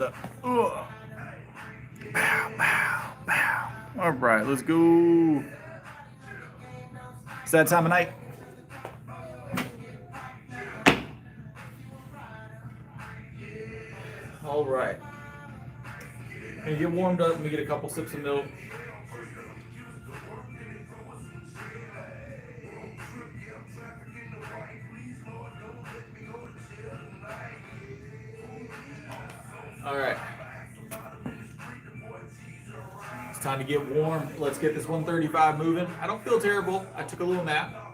Ugh. Bow, bow, bow. All right, let's go. It's that time of night. All right. And get warmed up. Let me get a couple sips of milk. All right. It's time to get warm. Let's get this 135 moving. I don't feel terrible. I took a little nap.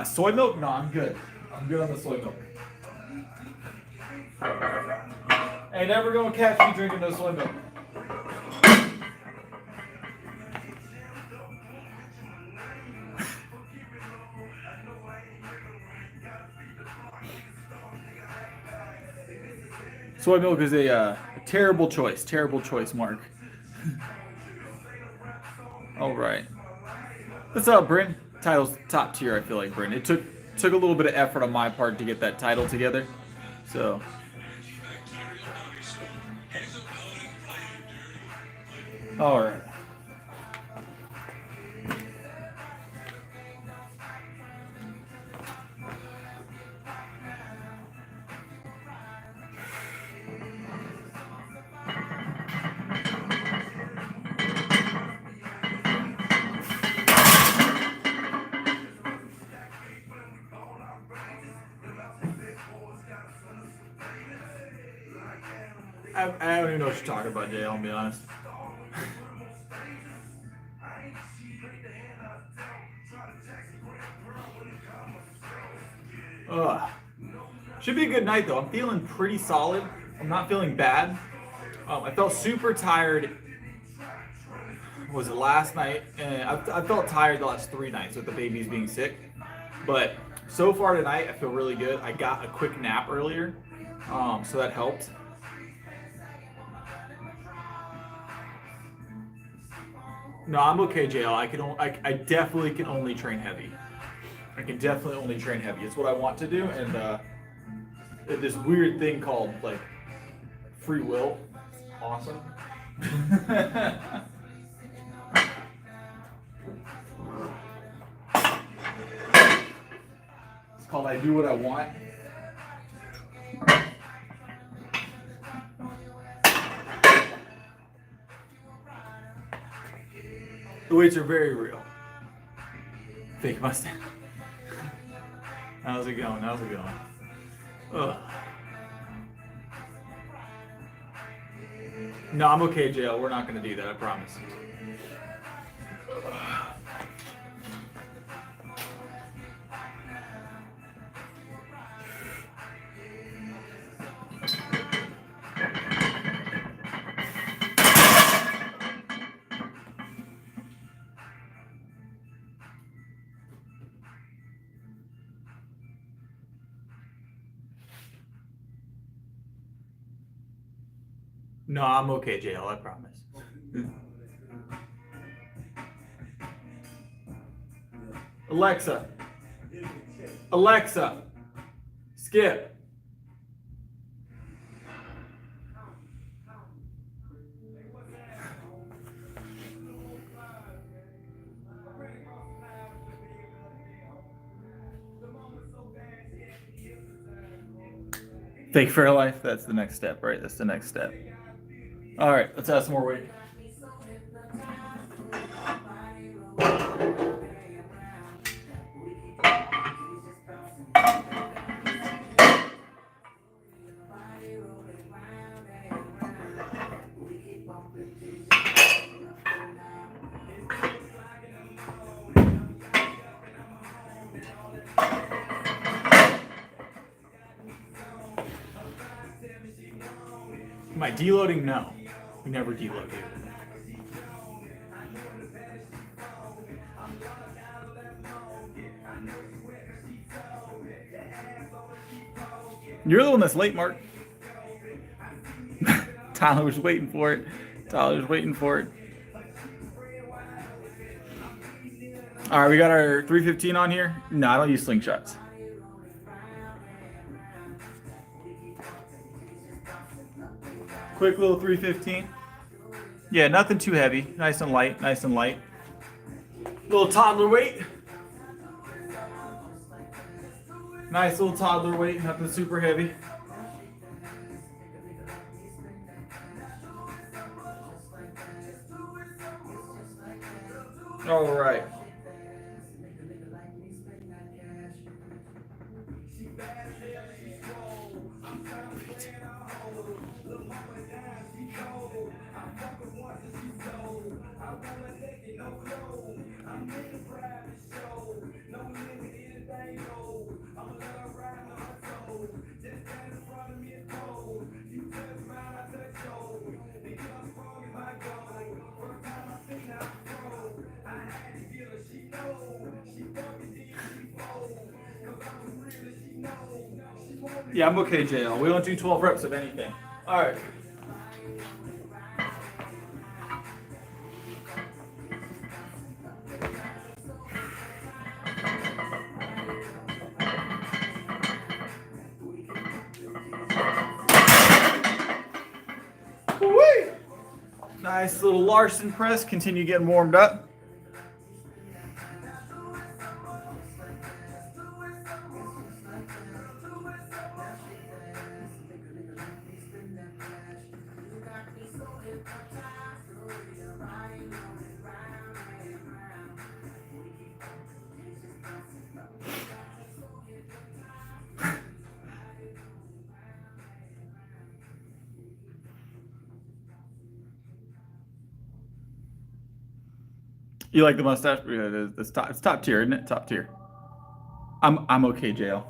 Soy milk? No, I'm good. I'm good on the soy milk. Ain't never gonna catch me drinking no soy milk. Soy milk is a terrible choice. Terrible choice, Mark. All right. What's up, Bryn? Title's top tier, I feel like, Bryn. It took a little bit of effort on my part to get that title together. So. All right. I don't even know what you're talking about, Jay, I'll be honest. Should be a good night, though. I'm feeling pretty solid. I'm not feeling bad. I felt super tired. Was it last night? And I felt tired the last 3 nights with the babies being sick. But so far tonight, I feel really good. I got a quick nap earlier, so that helped. No, I'm okay, JL. I definitely can only train heavy. I can definitely only train heavy. It's what I want to do, and this weird thing called like free will. Awesome. It's called I do what I want. The weights are very real. Fake mustache. How's it going? How's it going? Ugh. No, I'm okay, JL. We're not going to do that, I promise. No, I'm okay, JL, I promise. Alexa. Alexa. Skip. Fake fair life, that's the next step, right? That's the next step. All right, let's add some more weight. Am I deloading? No. We never deload here. You're the one that's late, Mark. Tyler was waiting for it. Tyler was waiting for it. All right, we got our 315 on here. No, I don't use slingshots. Quick little 315. Yeah, nothing too heavy. Nice and light, nice and light. Little toddler weight. Nice little toddler weight, nothing super heavy. All right. Yeah, I'm okay, JL. We don't do 12 reps of anything. All right. Woo! Nice little Larson press. Continue getting warmed up. You like the mustache? It's top tier, isn't it? Top tier. I'm okay, JL.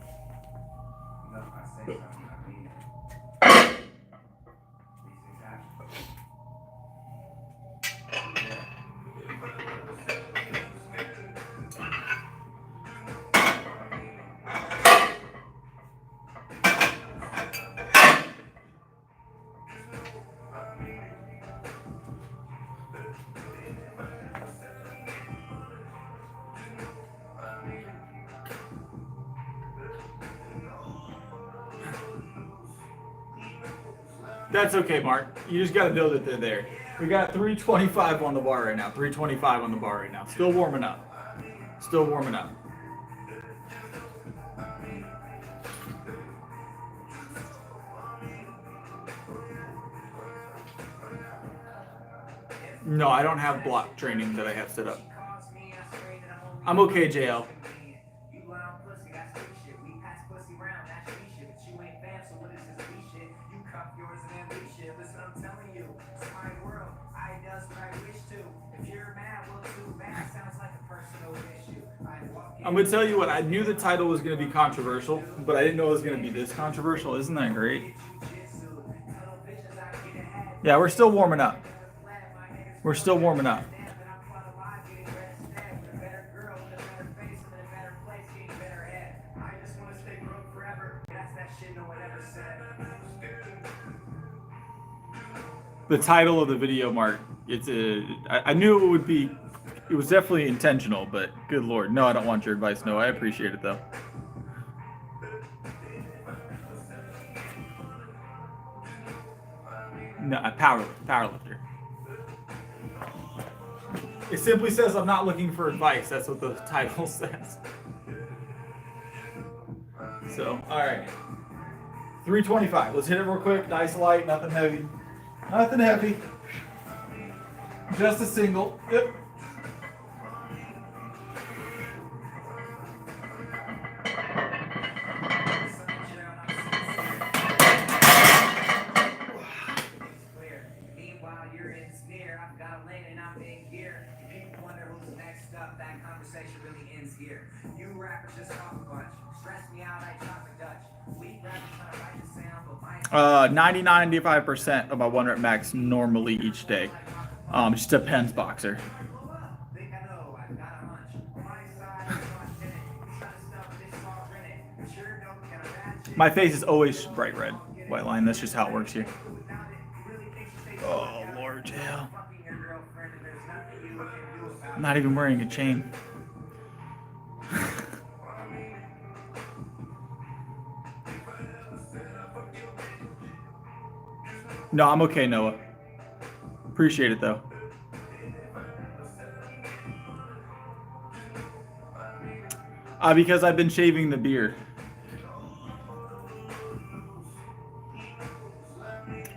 That's okay, Mark. You just got to know that they're there. We got 325 on the bar right now. 325 on the bar right now. Still warming up. Still warming up. No, I don't have block training that I have set up. I'm okay, JL. I'm going to tell you what, I knew the title was going to be controversial, but I didn't know it was going to be this controversial. Isn't that great? Yeah, we're still warming up. We're still warming up. The title of the video, Mark, I knew it would be, it was definitely intentional, but good Lord. No, I don't want your advice. No, I appreciate it though. No, a powerlifter. It simply says I'm not looking for advice. That's what the title says. So, all right. 325. Let's hit it real quick. Nice light, nothing heavy. Nothing heavy. Just a single. Yep. 90-95% of my 1 rep max normally each day. Just depends, boxer. My face is always bright red. White line, that's just how it works here. Oh, Lord, jail. I'm not even wearing a chain. No, I'm okay, Noah. Appreciate it, though. Because I've been shaving the beard.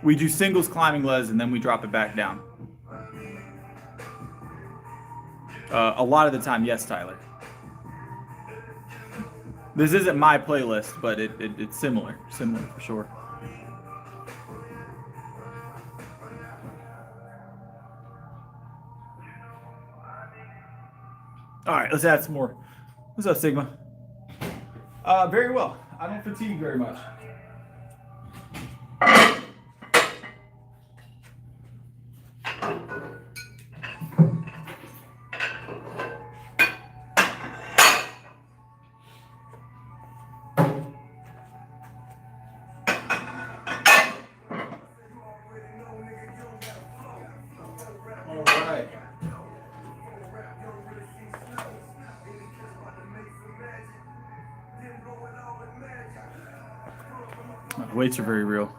We do singles climbing legs and then we drop it back down. A lot of the time, yes, Tyler. This isn't my playlist, but it's similar for sure. All right, let's add some more. What's up, Sigma? Very well. I don't fatigue very much. All right. The weights are very real.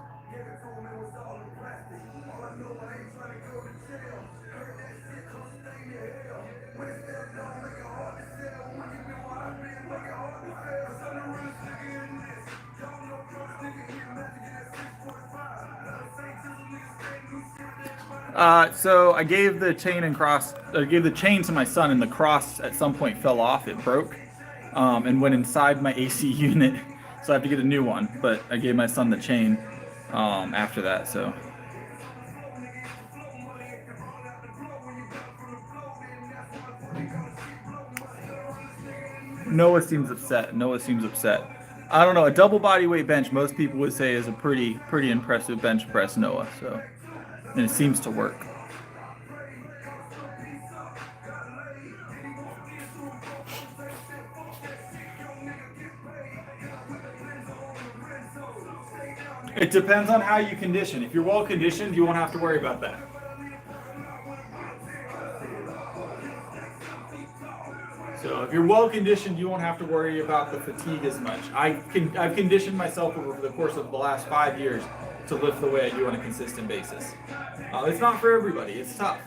So I gave the chain to my son, and the cross at some point fell off. It broke and went inside my AC unit, so I have to get a new one. But I gave my son the chain after that. So Noah seems upset. I don't know. A double body weight bench, most people would say, is a pretty impressive bench press, Noah. So, and it seems to work. It depends on how you condition. If you're well conditioned, you won't have to worry about that. So if you're well conditioned, you won't have to worry about the fatigue as much. I've conditioned myself over the course of the last 5 years to lift the way I do on a consistent basis. It's not for everybody. It's tough.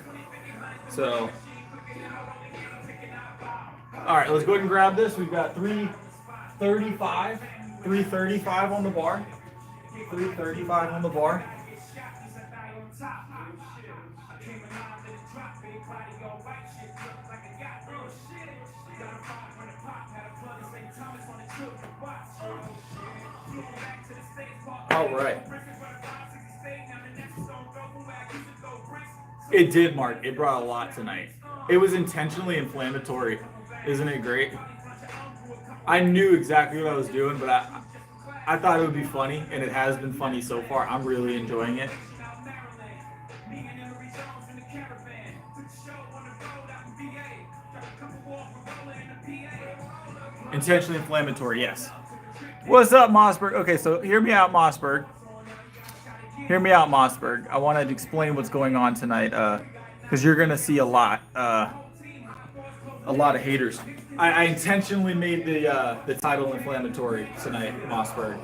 So, all right, let's go ahead and grab this. We've got 335 on the bar. 335 on the bar. All right. It did, Mark. It brought a lot tonight. It was intentionally inflammatory. Isn't it great? I knew exactly what I was doing, but I thought it would be funny, and it has been funny so far. I'm really enjoying it. Intentionally inflammatory, yes. What's up, Mossberg? Okay, so hear me out, Mossberg. I want to explain what's going on tonight, because you're gonna see a lot of haters. I intentionally made the title inflammatory tonight, Mossberg,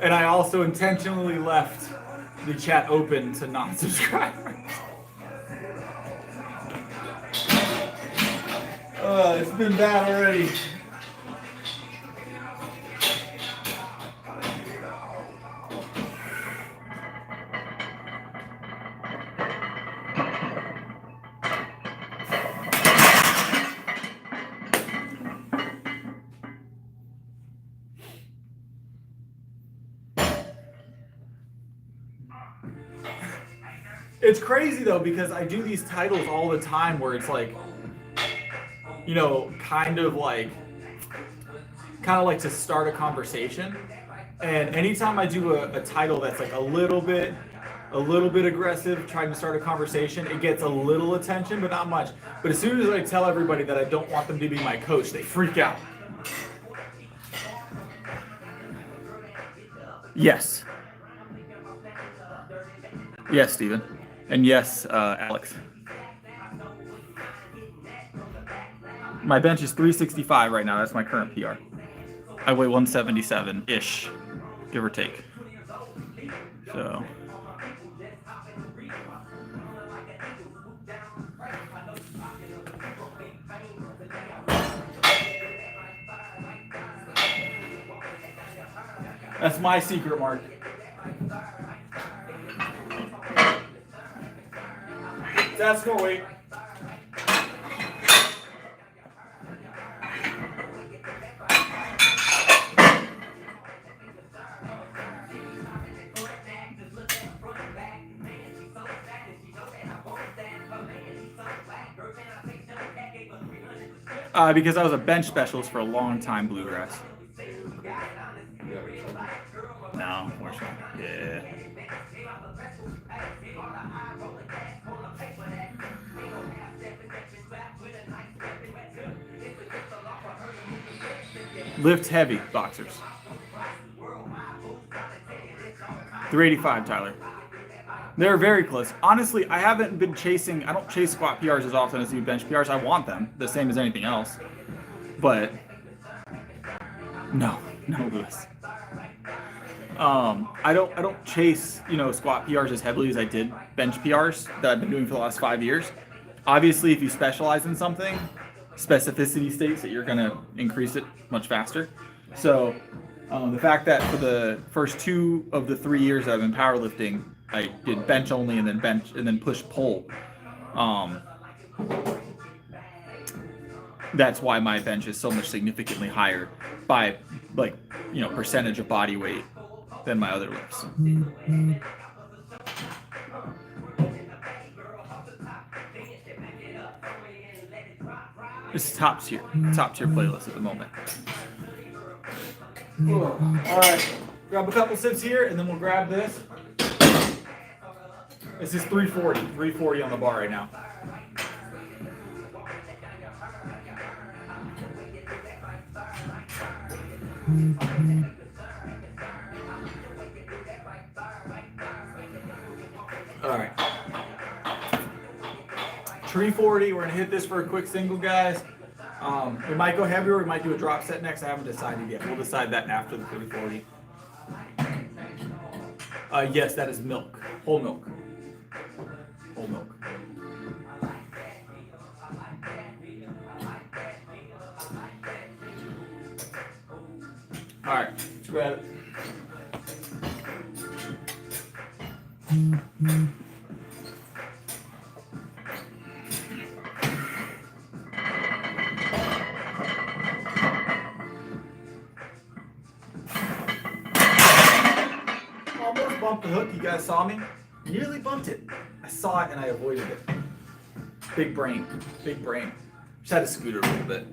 and I also intentionally left the chat open to non-subscribers. It's been bad already. It's crazy though, because I do these titles all the time where it's like you know, kind of like to start a conversation. And anytime I do a title that's like a little bit aggressive, trying to start a conversation, it gets a little attention, but not much. But as soon as I tell everybody that I don't want them to be my coach, they freak out. Yes. Yes, Steven. And yes, Alex. My bench is 365 right now. That's my current PR. I weigh 177-ish, give or take. So. That's my secret, Mark. That's more weight. Because I was a bench specialist for a long time, bluegrass. No, unfortunately. Yeah. Lift heavy, boxers. 385, Tyler. They're very close. Honestly, I haven't been chasing, I don't chase squat PRs as often as do bench PRs. I want them, the same as anything else. But, no, Lewis. I don't chase, squat PRs as heavily as I did bench PRs that I've been doing for the last 5 years. Obviously, if you specialize in something, specificity states that you're going to increase it much faster. So the fact that for the first 2 of the 3 years that I've been powerlifting, I did bench only and then push pull. That's why my bench is so much significantly higher by percentage of body weight than my other lifts. This is top tier playlist at the moment. All right, grab a couple sips here, and then we'll grab this. This is 340 on the bar right now. All right. 340, we're gonna hit this for a quick single, guys. We might go heavier, we might do a drop set next. I haven't decided yet. We'll decide that after the 340. Yes, that is milk. Whole milk. Whole milk. All right, let's grab it. Almost bumped the hook. You guys saw me? Nearly bumped it. I saw it and I avoided it. Big brain. Just had to scoot it a little bit.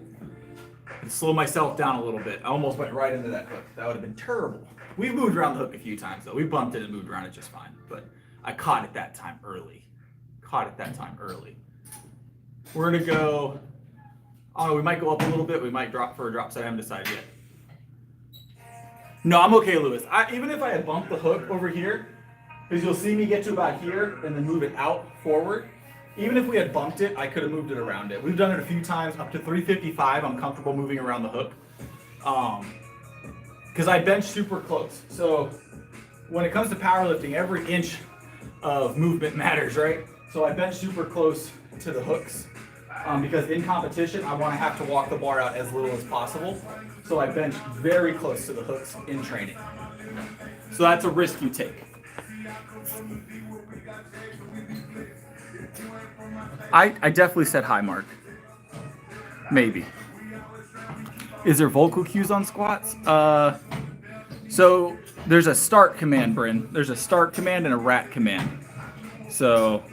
And slow myself down a little bit. I almost went right into that hook. That would have been terrible. We've moved around the hook a few times though. We bumped it and moved around it just fine. But I caught it that time early. We're gonna go, we might go up a little bit. We might drop for a drop set. I haven't decided yet. No, I'm okay, Lewis. Even if I had bumped the hook over here, because you'll see me get to about here and then move it out forward. Even if we had bumped it, I could have moved it around it. We've done it a few times, up to 355. I'm comfortable moving around the hook. Because I bench super close. So when it comes to powerlifting, every inch of movement matters, right? So I bench super close to the hooks. Because in competition, I want to have to walk the bar out as little as possible. So I bench very close to the hooks in training. So that's a risk you take. I definitely said hi, Mark. Maybe. Is there vocal cues on squats? So there's a start command, Bryn. There's a start command and a rat command. So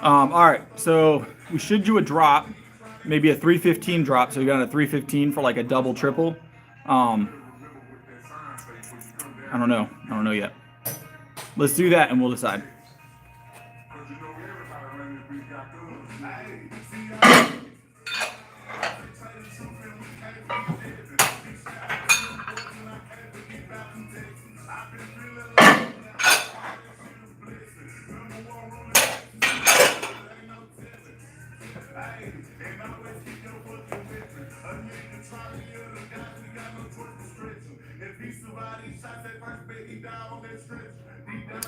All right, so we should do a drop, maybe a 315 drop. So you got a 315 for like a double triple. I don't know yet. Let's do that and we'll decide.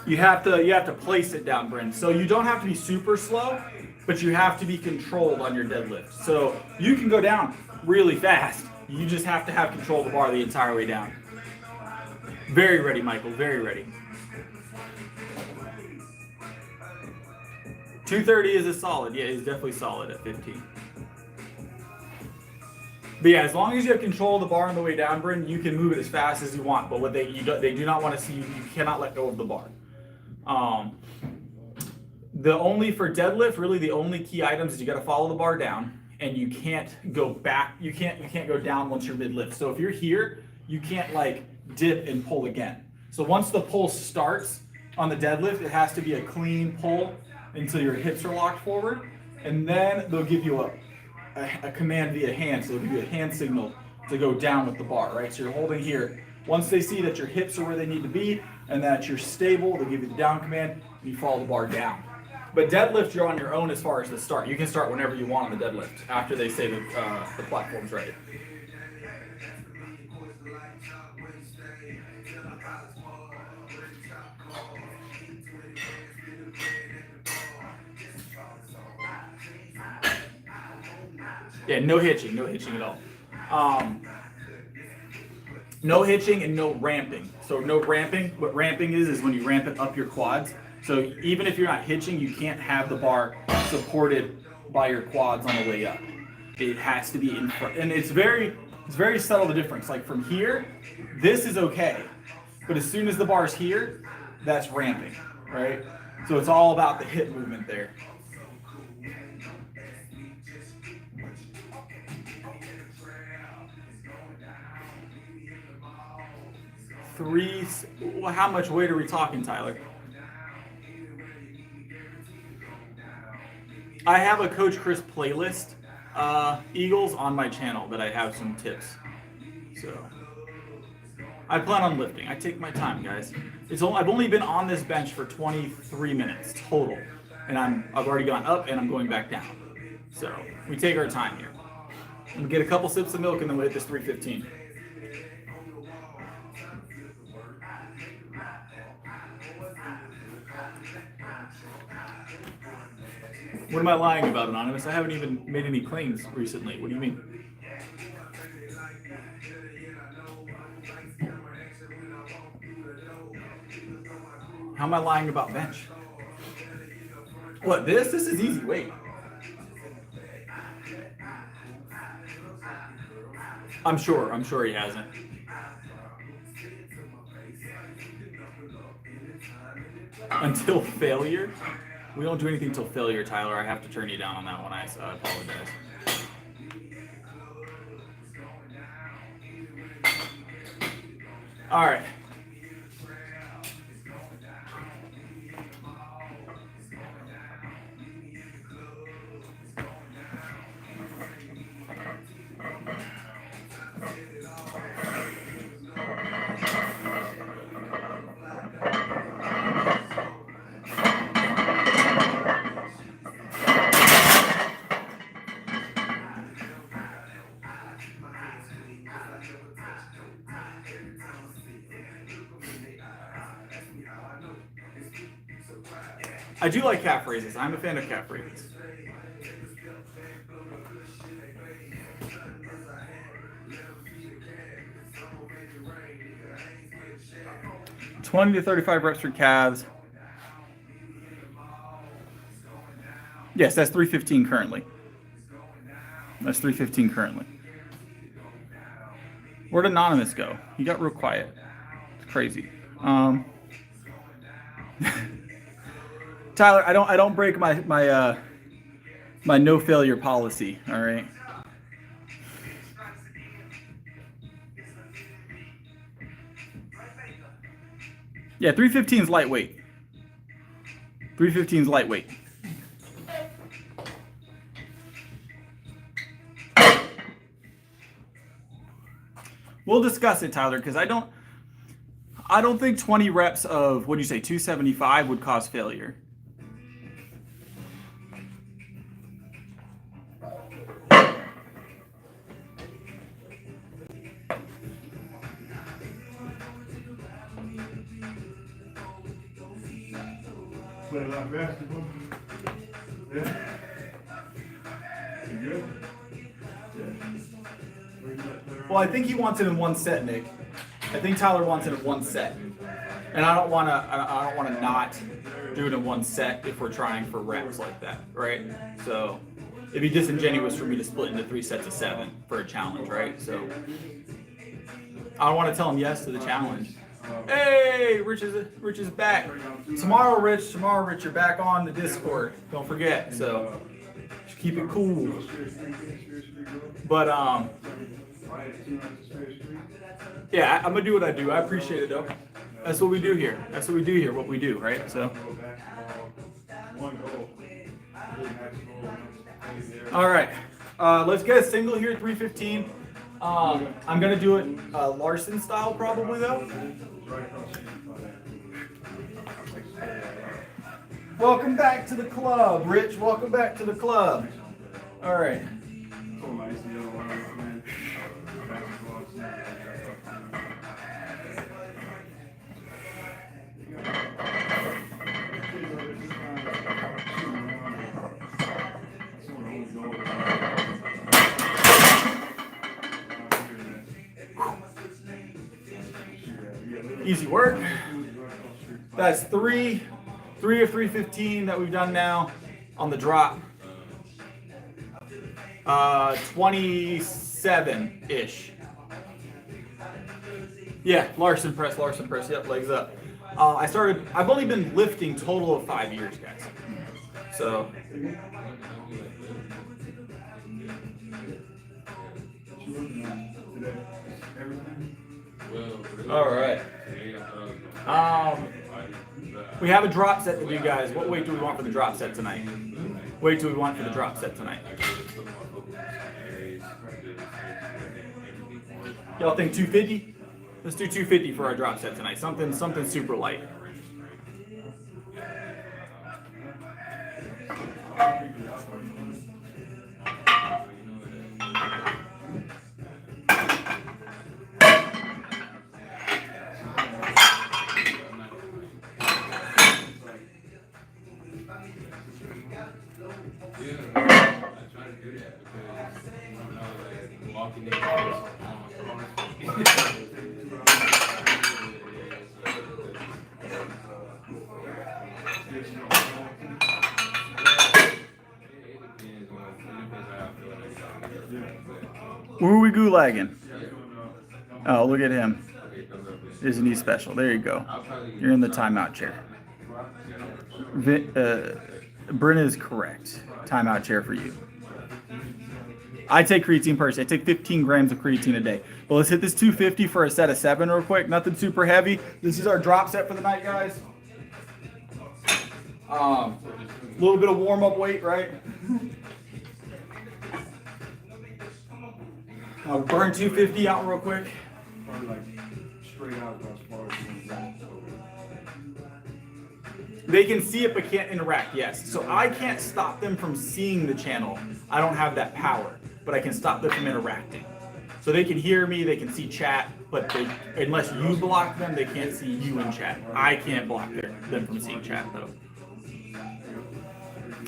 You have to place it down, Bryn. So you don't have to be super slow, but you have to be controlled on your deadlift. So you can go down really fast. You just have to have control of the bar the entire way down. Very ready, Michael. Very ready. 230 is a solid. Yeah, it's definitely solid at 15. But yeah, as long as you have control of the bar on the way down, Bryn, you can move it as fast as you want. But what they do not want to see, you cannot let go of the bar. The only for deadlift, really the only key items is you got to follow the bar down, and you can't go back. You can't go down once you're mid lift. So if you're here, you can't like dip and pull again. So once the pull starts on the deadlift, it has to be a clean pull until your hips are locked forward, and then they'll give you a command via hand. So they'll give you a hand signal to go down with the bar, right? So you're holding here. Once they see that your hips are where they need to be and that you're stable, they'll give you the down command, and you follow the bar down. But deadlift, you're on your own as far as the start. You can start whenever you want on the deadlift after they say the platform's ready. Yeah, no hitching at all. No hitching and no ramping. So no ramping. What ramping is when you ramp it up your quads. So even if you're not hitching, you can't have the bar supported by your quads on the way up. It has to be in front. And it's very subtle, the difference. Like from here, this is okay. But as soon as the bar's here, that's ramping, right? So it's all about the hip movement there. Well, how much weight are we talking, Tyler? I have a Coach Chris playlist, Eagles, on my channel that I have some tips. So I plan on lifting. I take my time, guys. I've only been on this bench for 23 minutes total, and I've already gone up and I'm going back down. So we take our time here. I'm gonna get a couple sips of milk and then we'll hit this 315. What am I lying about, Anonymous? I haven't even made any claims recently. What do you mean? How am I lying about bench? What, this? This is easy. Wait. I'm sure he hasn't. Until failure? We don't do anything until failure, Tyler. I have to turn you down on that one. I apologize. All right. I do like calf raises. I'm a fan of calf raises. $20 to 35 reps for calves. Yes, that's 315 currently. That's 315 currently. Where'd Anonymous go? He got real quiet. crazy. Tyler, I don't break my no failure policy. All right. Yeah, 315 is lightweight. 315 is lightweight. We'll discuss it, Tyler, because I don't think 20 reps of, what do you say, 275 would cause failure. Play a lot of basketball. Yeah. You good? Yeah. Well, I think he wants it in one set, Nick. I think Tyler wants it in one set, and I don't want to not do it in one set if we're trying for reps like that, right? So it'd be disingenuous for me to split into 3 sets of 7 for a challenge, right? So I don't want to tell him yes to the challenge. Hey, Rich is back. Tomorrow, Rich, you're back on the Discord. Don't forget. So just keep it cool. But yeah, I'm gonna do what I do. I appreciate it though. That's what we do here. What we do, right? So. All right. Let's get a single here, 315. I'm gonna do it Larson style probably though. Welcome back to the club, Rich. Welcome back to the club. All right. Easy work. That's three of 315 that we've done now on the drop. 27-ish. Yeah, Larson press. Yep, legs up. I've only been lifting total of 5 years, guys. So. All right. We have a drop set to do, guys. What weight do we want for the drop set tonight? Y'all think 250? Let's do 250 for our drop set tonight. Something super light. Who are we gulagging? Oh, look at him. Isn't he special? There you go. You're in the timeout chair. Brynn is correct. Timeout chair for you. I take creatine personally. I take 15 grams of creatine a day. But let's hit this 250 for a set of 7 real quick. Nothing super heavy. This is our drop set for the night, guys. A little bit of warm-up weight, right? I'll burn 250 out real quick. They can see it but can't interact, yes. So I can't stop them from seeing the channel. I don't have that power, but I can stop them from interacting. So they can hear me, they can see chat, but unless you block them, they can't see you in chat. I can't block them from seeing chat though.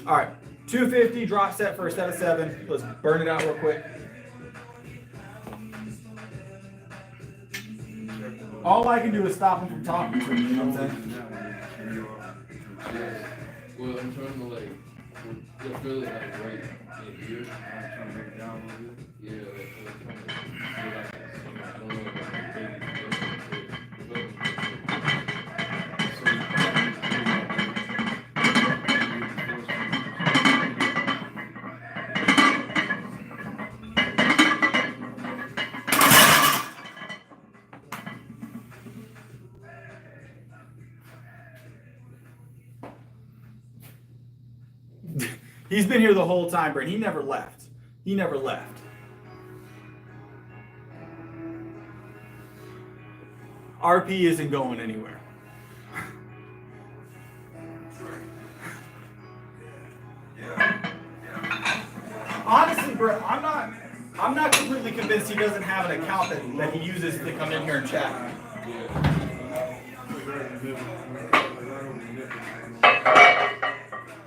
All right, 250 drop set for a set of 7. Let's burn it out real quick. All I can do is stop them from talking to me, you know what I'm saying? Well, I'm trying to feel it like right in here. I'm trying to make it down a little bit. Yeah, I don't know if I can He's been here the whole time, Brent. He never left. He never left. RP isn't going anywhere. Honestly, Brent, I'm not completely convinced he doesn't have an account that he uses to come in here and chat.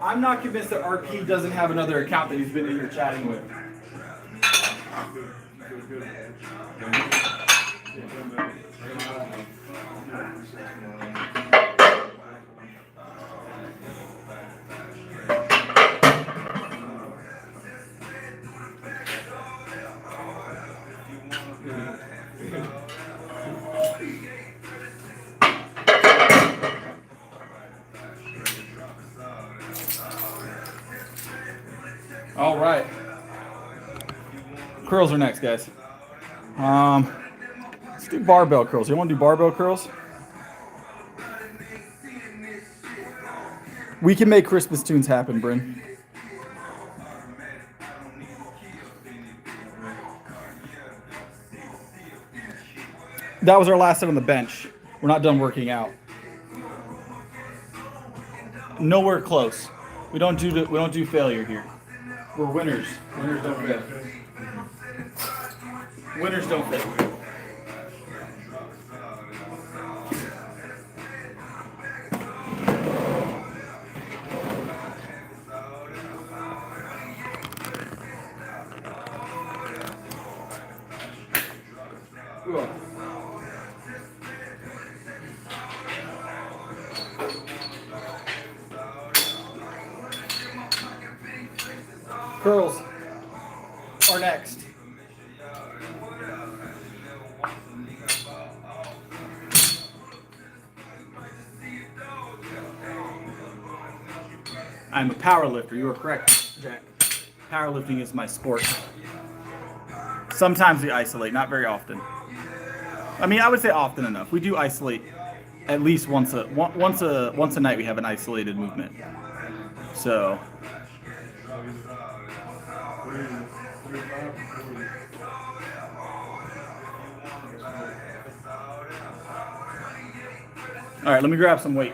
I'm not convinced that RP doesn't have another account that he's been in here chatting with. All right. Curls are next, guys. Let's do barbell curls. You want to do barbell curls? We can make Christmas tunes happen, Bryn. That was our last set on the bench. We're not done working out. Nowhere close. We don't do failure here. We're winners. Winners don't fail. Winners don't fail. Curls are next. I'm a power lifter. You are correct, Jack. Powerlifting is my sport. Sometimes we isolate, not very often. I mean, I would say often enough. We do isolate at least once a night. We have an isolated movement. So. All right, let me grab some weight.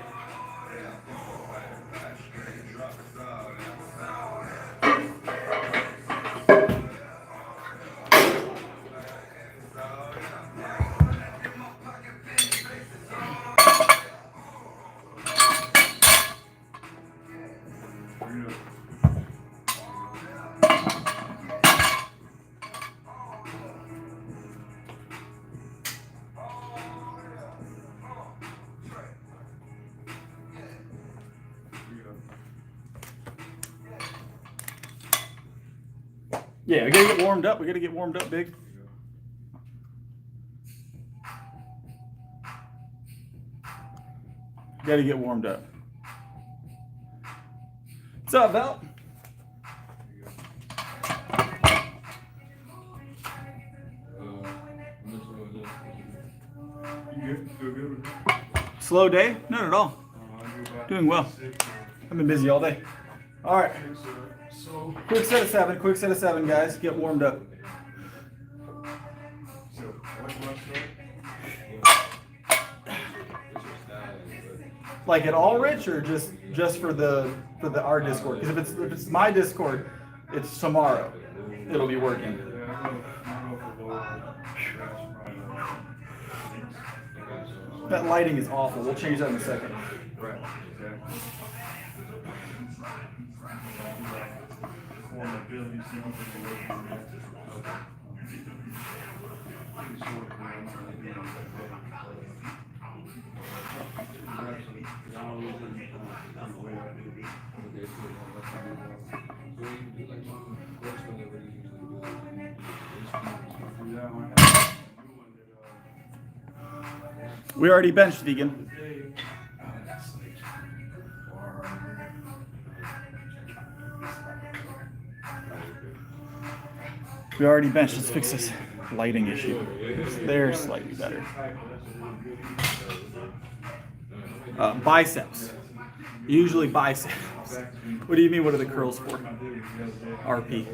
Yeah, we gotta get warmed up. We gotta get warmed up, big. Gotta get warmed up. What's up, Val? Slow day? Not at all. Doing well. I've been busy all day. All right. Quick set of seven, guys. Get warmed up. Like at all, Rich, or just for our Discord? Because if it's my Discord, it's tomorrow. It'll be working. That lighting is awful. We'll change that in a second. We already benched, vegan. We already benched. Let's fix this lighting issue. They're slightly better. Biceps. Usually biceps. What do you mean? What are the curls for? RP.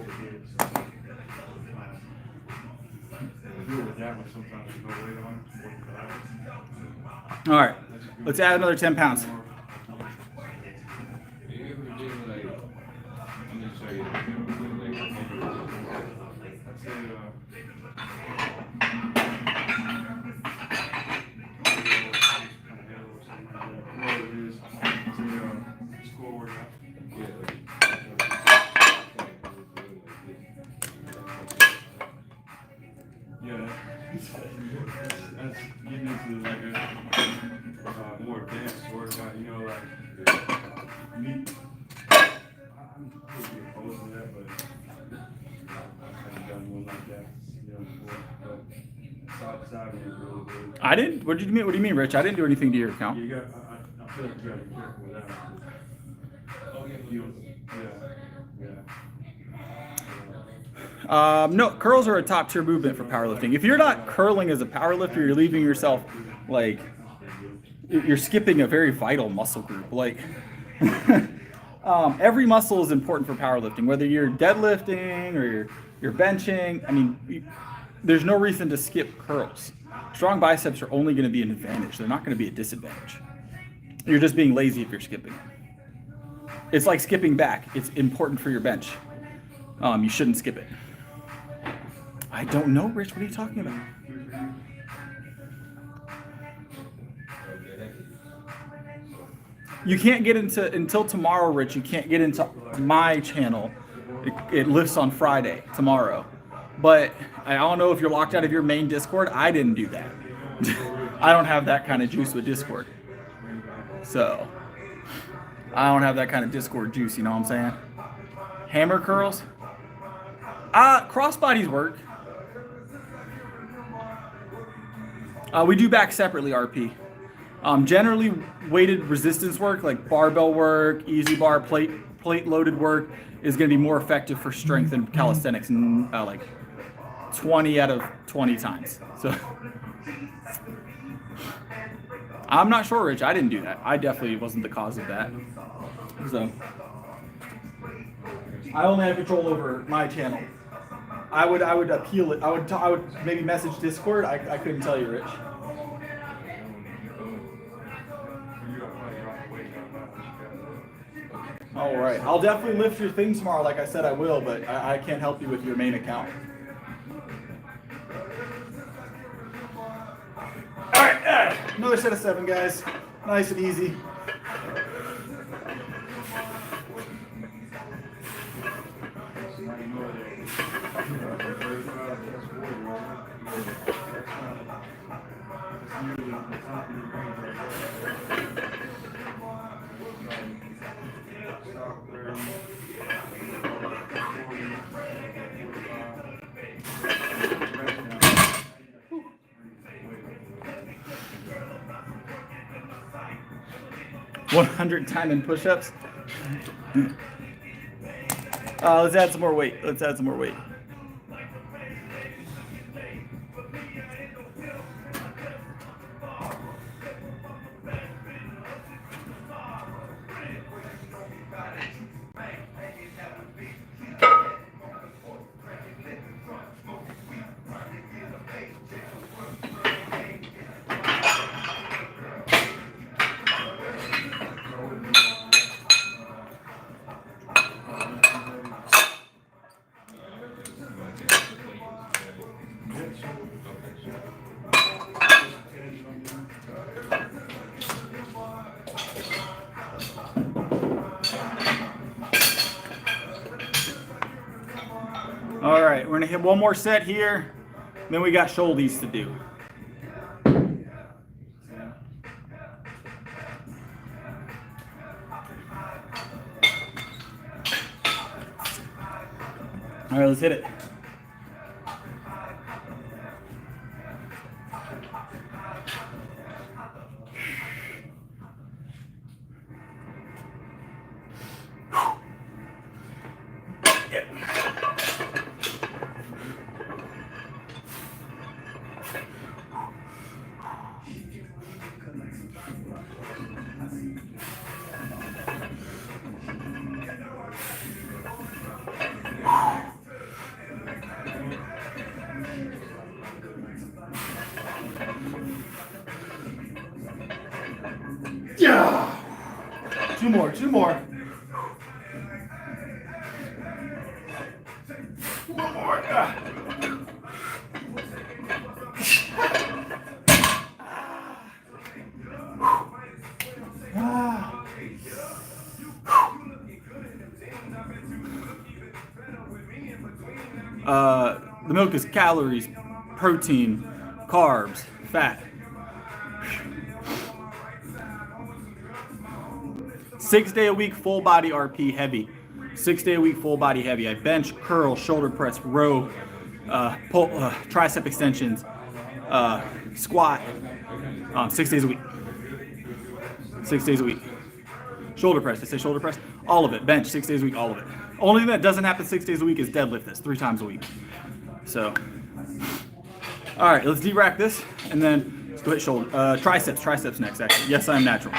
All right, let's add another 10 pounds. Yeah, that's getting into like a more advanced workout, you know, like me. I'm pretty opposed to that, but I haven't done one like that, you know, before. But side is really good. I didn't. What do you mean? What do you mean, Rich? I didn't do anything to your account. You got. I feel like you gotta be careful with that. Oh yeah. No, curls are a top tier movement for powerlifting. If you're not curling as a powerlifter, you're leaving yourself like you're skipping a very vital muscle group. Like every muscle is important for powerlifting, whether you're deadlifting or you're benching. I mean, there's no reason to skip curls. Strong biceps are only going to be an advantage. They're not going to be a disadvantage. You're just being lazy if you're skipping. It's like skipping back. It's important for your bench. You shouldn't skip it. I don't know, Rich. What are you talking about? You can't get into, until tomorrow, Rich, you can't get into my channel. It lifts on Friday, tomorrow. But I don't know if you're locked out of your main Discord. I didn't do that. I don't have that kind of juice with Discord. So, I don't have that kind of Discord juice, you know what I'm saying? Hammer curls? Crossbodies work. We do back separately, RP. Generally, weighted resistance work, like barbell work, easy bar, plate loaded work, is going to be more effective for strength than calisthenics, like 20 out of 20 times. So, I'm not sure, Rich. I didn't do that. I definitely wasn't the cause of that. So, I only have control over my channel. I would appeal it. I would maybe message Discord. I couldn't tell you, Rich. All right. I'll definitely lift your thing tomorrow, like I said I will, but I can't help you with your main account. All right. Another set of 7, guys. Nice and easy. $100 time in push-ups. Let's add some more weight. All right, we're gonna hit one more set here, then we got shoulders to do. All right, let's hit it. Yeah. Two more. One more. The milk is calories, protein, carbs, fat. 6 day a week full body RP heavy. 6 day a week full body heavy. I bench, curl, shoulder press, row, pull, tricep extensions, squat. 6 days a week. 6 days a week. Shoulder press. I say shoulder press. All of it. Bench 6 days a week. All of it. Only thing that doesn't happen 6 days a week is deadlift this 3 times a week. So, all right, let's de-rack this and then let's go hit shoulder. Triceps next. Actually, yes, I'm natural.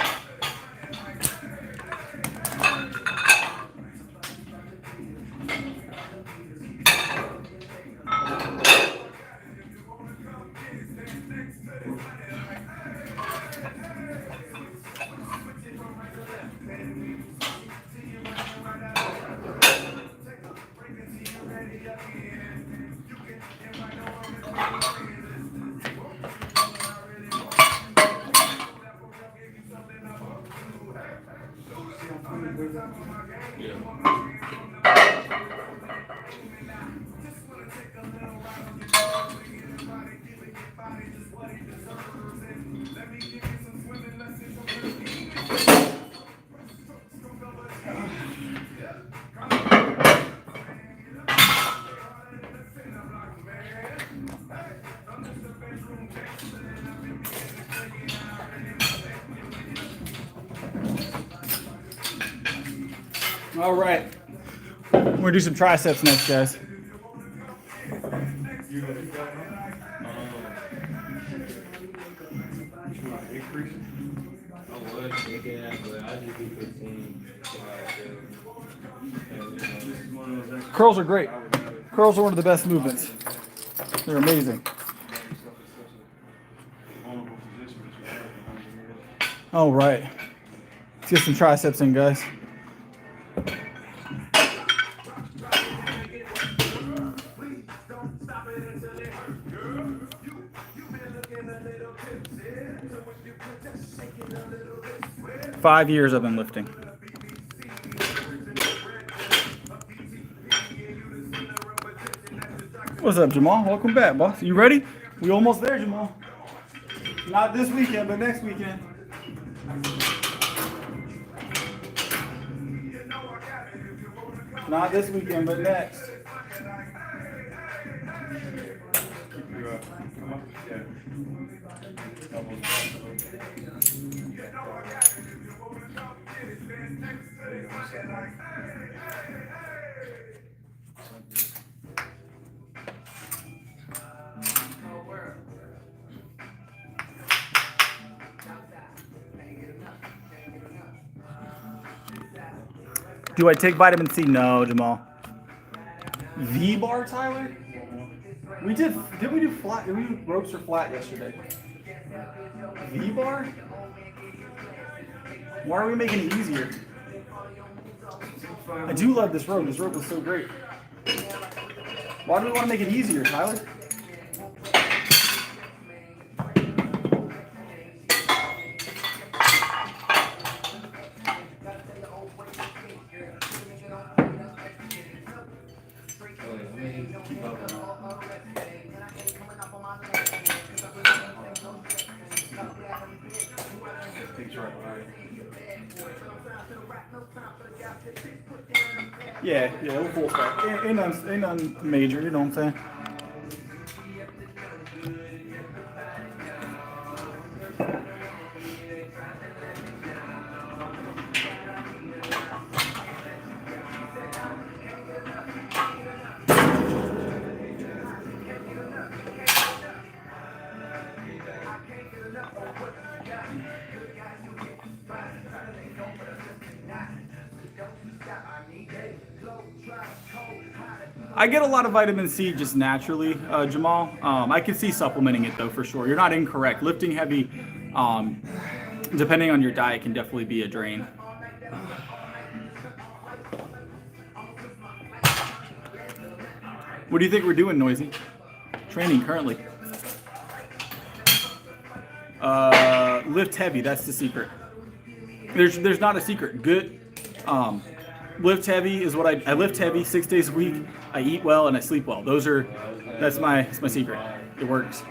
All right, we're gonna do some triceps next, guys. Curls are great. Curls are one of the best movements. They're amazing. All right, let's get some triceps in, guys. Five years I've been lifting. What's up, Jamal? Welcome back, boss. You ready? We almost there, Jamal. Not this weekend, but next weekend. Not this weekend, but next. Do I take vitamin C? No, Jamal. V-bar, Tyler? We did we do flat? Did we do ropes or flat yesterday? V-bar? Why are we making it easier? I do love this rope. This rope is so great. Why do we want to make it easier, Tyler? Yeah, we'll full stack. Ain't none major, you know what I'm saying? I get a lot of vitamin C just naturally, Jamal. I can see supplementing it though for sure. You're not incorrect. Lifting heavy depending on your diet, can definitely be a drain. What do you think we're doing, Noisy? Training currently. Lift heavy, that's the secret. There's not a secret. Good. Lift heavy is what I lift heavy 6 days a week. I eat well and I sleep well. That's my secret. It works.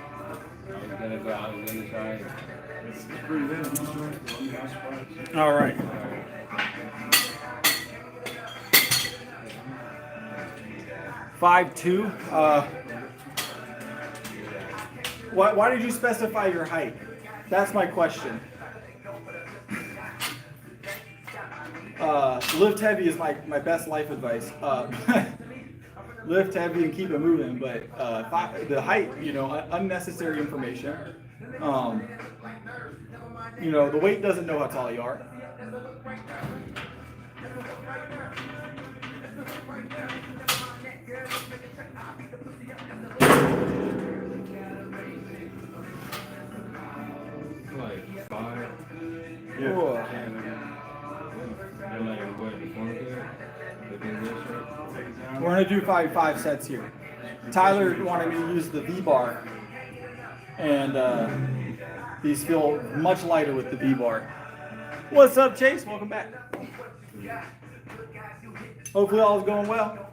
All right. Five two. Why did you specify your height? That's my question. Lift heavy is my best life advice. Lift heavy and keep it moving, but the height, unnecessary information. The weight doesn't know how tall you are. Like 5. Yeah. Whoa. And like what, before We're gonna do 5 sets here. Tyler wanted me to use the V-bar, and these feel much lighter with the V-bar. What's up, Chase? Welcome back. Hopefully all is going well.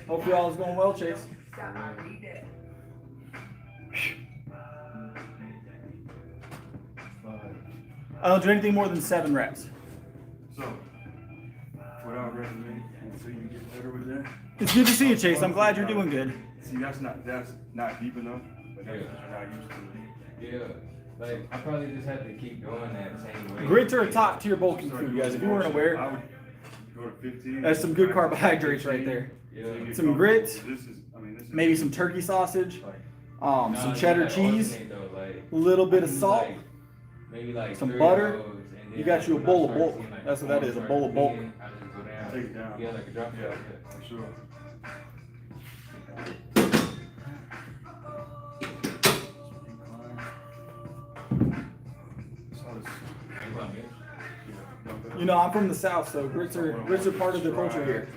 Hopefully all is going well, Chase. I don't do anything more than 7 reps. So, what I would recommend until you get better with that. It's good to see you, Chase. I'm glad you're doing good. See, that's not deep enough, but that's what you're not used to. Yeah. Like, I probably just have to keep doing that same way. Grits are a top tier bulking food, guys. If you weren't I aware, would go to 15. that's some good carbohydrates right there. Yeah. Some grits, This is maybe some turkey sausage, Nah, some you cheddar gotta cheese, alternate though, like, a little bit of I do salt. like, maybe like some 3 butter. of those, and then You got you a when I bowl of start bulk. seeing, like, That's what that is, a bowl of bulk. I just go down. Take it down. Yeah, like a drop Yeah, shot. for sure. I'm from the South, so grits are part of the culture here.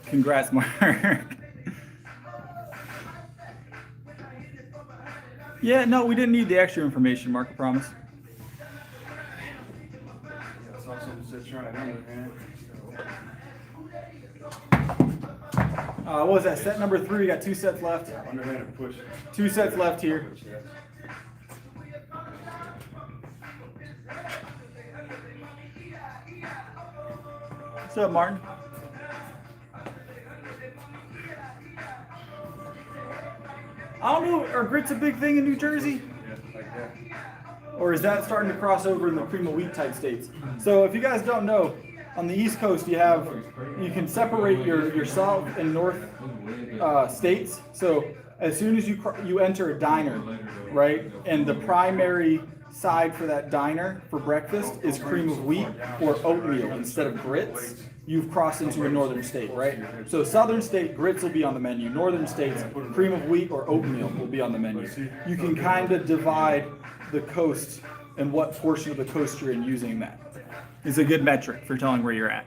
Congrats, Mark. Yeah, no, we didn't need the extra information, Mark, I promise. That's also just trying to underhand. What was that? Set number 3. We got 2 sets left. Underhand and push. 2 sets left here. Push, yes. What's up, Martin? I don't know, are grits a big thing in New Jersey? Yeah, like that. Or is that starting to cross over in the cream of wheat type states? So if you guys don't know, on the East Coast you can separate your South and North states. So as soon as you enter a diner, right, and the primary side for that diner for breakfast is cream of wheat or oatmeal instead of grits, you've crossed into a northern state, right? So southern state, grits will be on the menu. Northern states, cream of wheat or oatmeal will be on the menu. You can kind of divide the coast and what portion of the coast you're in using that. It's a good metric for telling where you're at.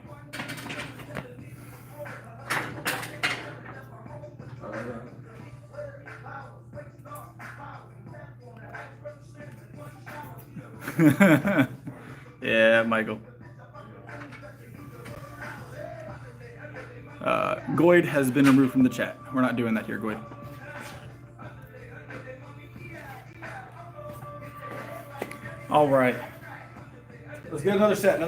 Yeah, Michael. Goyd has been removed from the chat. We're not doing that here, Goyd. All right. Let's get another set,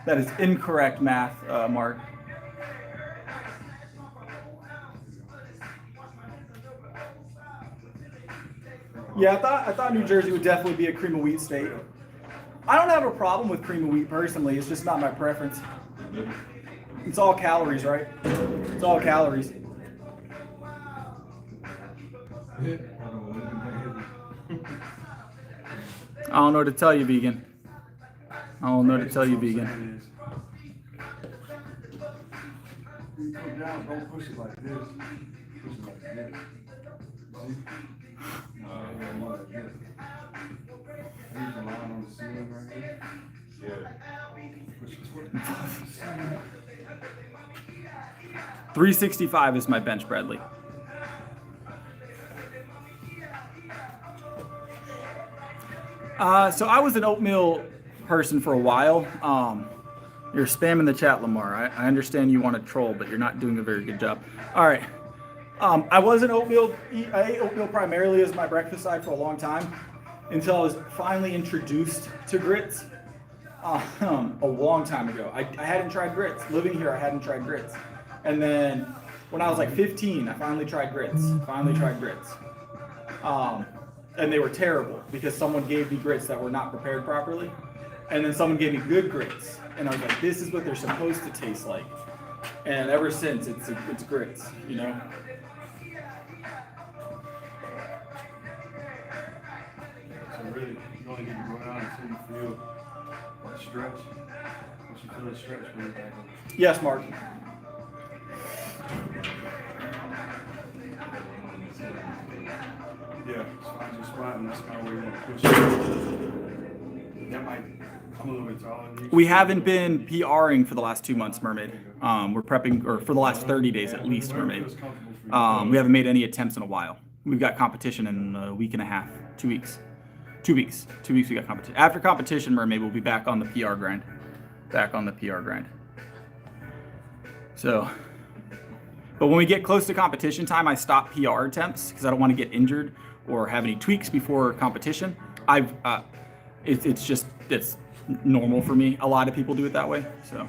That is incorrect math, Mark. Yeah, I thought New Jersey would definitely be a cream of wheat state. I don't have a problem with cream of wheat personally. It's just not my preference. It's all calories, right? It's all calories. I don't know what to tell you, vegan. I don't know what to tell you, vegan. You come down, don't push it like this. Push it like this. See? More like this. Leave the line on the ceiling right here. Yeah. Push it toward the ceiling. 365 is my bench, Bradley. So I was an oatmeal person for a while. You're spamming the chat, Lamar. I understand you want to troll, but you're not doing a very good job. All right. I was an oatmeal. I ate oatmeal primarily as my breakfast side for a long time until I was finally introduced to grits a long time ago. I hadn't tried grits. Living here, I hadn't tried grits. And then when I was like 15, I finally tried grits. And they were terrible because someone gave me grits that were not prepared properly. And then someone gave me good grits. And I was like, this is what they're supposed to taste like. And ever since, it's grits, you know? So really, you only need to go down until you feel that stretch. Once you feel the stretch, put it back up. Yes, Mark. Yeah, find your spot, and that's kind of where you want to push it. That might come a little bit taller than you. We haven't been PRing for the last 2 months, Mermaid. We're prepping, or for the last 30 days at least, Mermaid. We haven't made any attempts in a while. We've got competition in a week and a half, 2 weeks. 2 weeks. 2 weeks we got competition. After competition, Mermaid will be back on the PR grind. So, but when we get close to competition time, I stop PR attempts because I don't want to get injured or have any tweaks before competition. It's normal for me. A lot of people do it that way. So,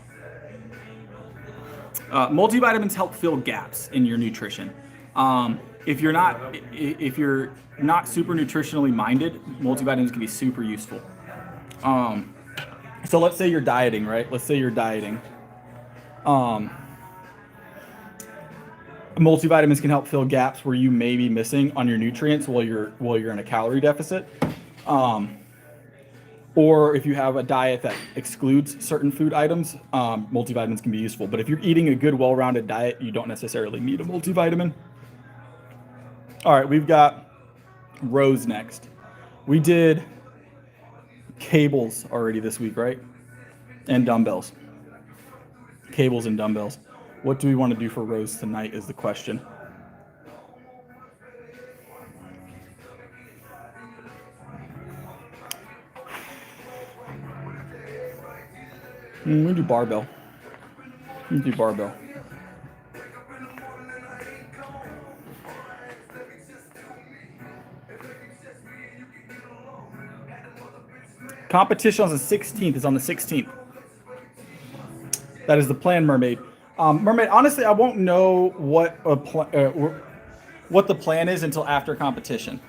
multivitamins help fill gaps in your nutrition. If you're not super nutritionally minded, multivitamins can be super useful. So let's say you're dieting, right? Multivitamins can help fill gaps where you may be missing on your nutrients while you're in a calorie deficit. Or if you have a diet that excludes certain food items, multivitamins can be useful. But if you're eating a good, well-rounded diet, you don't necessarily need a multivitamin. All right, we've got rows next. We did cables already this week, right? And dumbbells. Cables and dumbbells. What do we want to do for rows tonight is the question. We do barbell. Competition on the 16th is on the 16th. That is the plan, Mermaid. Mermaid, honestly, I won't know what the plan is until after competition.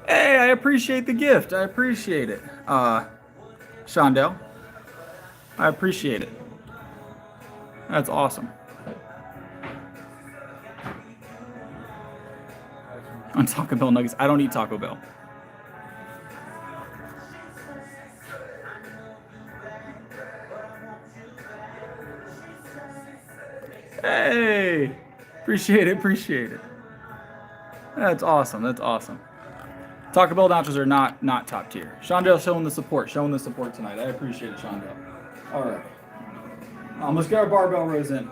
Hey, I appreciate the gift. I appreciate it. Shondell, I appreciate it. That's awesome. On Taco Bell nuggets. I don't eat Taco Bell. Hey, appreciate it. That's awesome. Taco Bell nachos are not top tier. Shondell showing the support tonight. I appreciate it, Shondell. All right. Let's get our barbell rows in.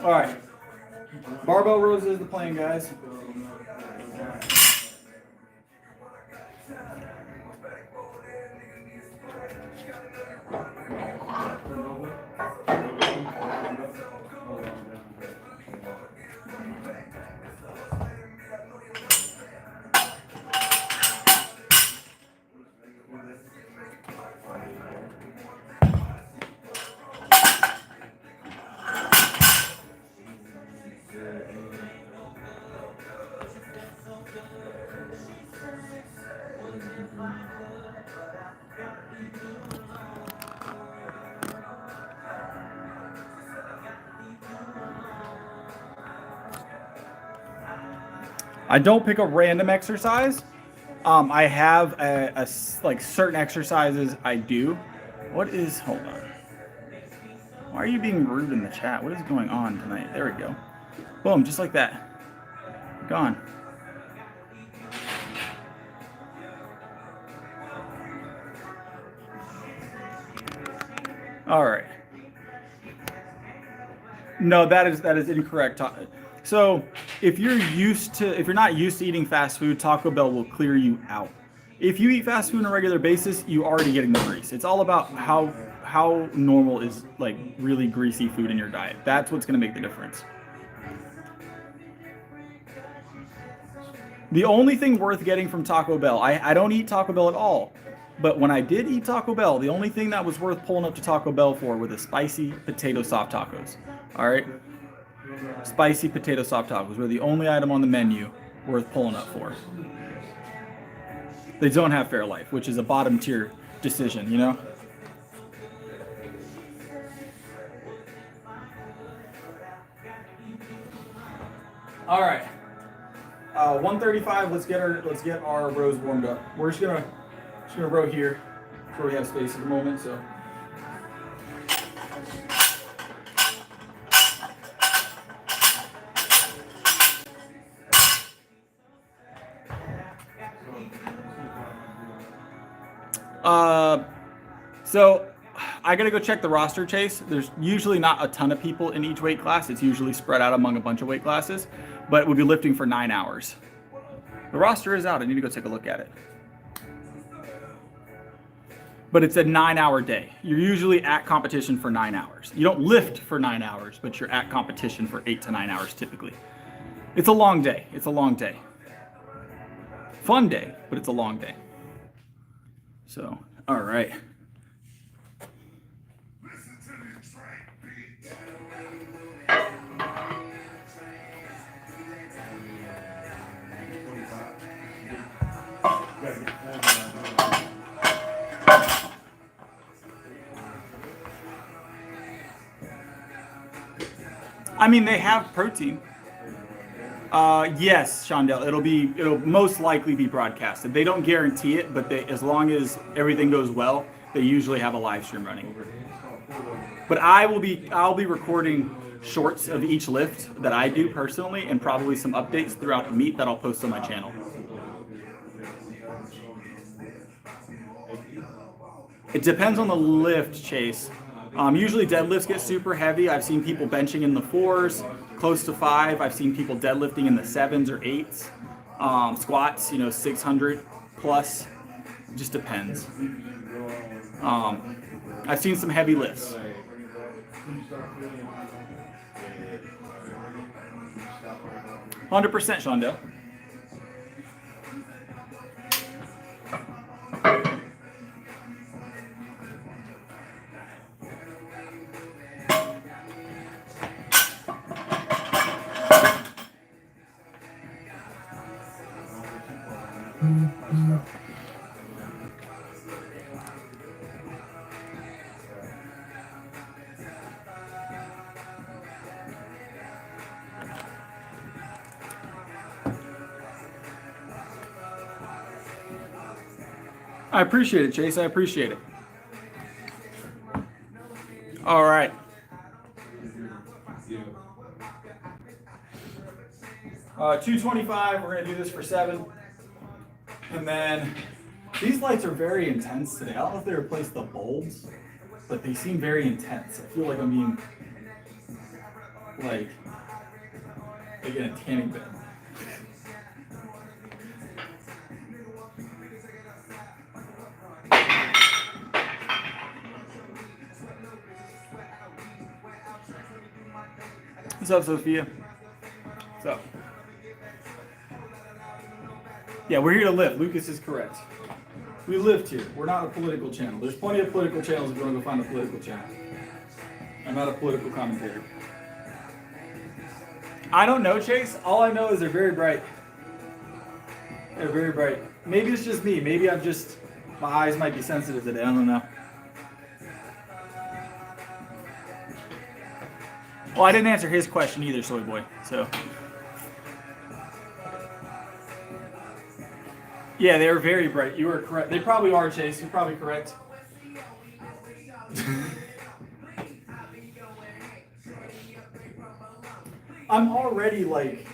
All right. Barbell rows is the plan, guys. I don't pick a random exercise. I have like certain exercises I do. Hold on. Why are you being rude in the chat? What is going on tonight? There we go. Boom, just like that. Gone. All right. No, that is incorrect. So if you're not used to eating fast food, Taco Bell will clear you out. If you eat fast food on a regular basis, you're already getting the grease. It's all about how normal is like really greasy food in your diet. That's what's going to make the difference. The only thing worth getting from Taco Bell, I don't eat Taco Bell at all, but when I did eat Taco Bell, the only thing that was worth pulling up to Taco Bell for were the spicy potato soft tacos. All right? Spicy potato soft tacos were the only item on the menu worth pulling up for. They don't have Fairlife, which is a bottom tier decision, you know? All right. 135. Let's get our rows warmed up. We're just gonna row here, where we have space at the moment. So. So I gotta go check the roster, Chase. There's usually not a ton of people in each weight class. It's usually spread out among a bunch of weight classes, but we'll be lifting for 9 hours. The roster is out. I need to go take a look at it. But it's a 9-hour day. You're usually at competition for 9 hours. You don't lift for 9 hours, but you're at competition for 8 to 9 hours typically. It's a long day. It's a long day. Fun day, but it's a long day. So, all right. I mean, they have protein. Yes, Shondell, it'll most likely be broadcasted. They don't guarantee it, but as long as everything goes well, they usually have a live stream running. But I'll be recording shorts of each lift that I do personally, and probably some updates throughout the meet that I'll post on my channel. It depends on the lift, Chase. Usually deadlifts get super heavy. I've seen people benching in the 4s, close to 5. I've seen people deadlifting in the 7s or 8s. Squats, 600 plus. It just depends. I've seen some heavy lifts. $100%, Shondell. I appreciate it, Chase. I appreciate it. All right. Uh, 225. We're going to do this for 7. And then these lights are very intense today. I don't know if they replaced the bulbs, but they seem very intense. I feel like I'm being like in a tanning bed. What's up, Sophia? What's up? Yeah, we're here to lift. Lucas is correct. We lift here. We're not a political channel. There's plenty of political channels if you want to go find a political channel. I'm not a political commentator. I don't know, Chase. All I know is they're very bright. They're very bright. Maybe it's just me. Maybe my eyes might be sensitive today. I don't know. Well, I didn't answer his question either, Soy Boy. So, Yeah, they were very bright. You were correct. They probably are, Chase. You're probably correct. I'm already like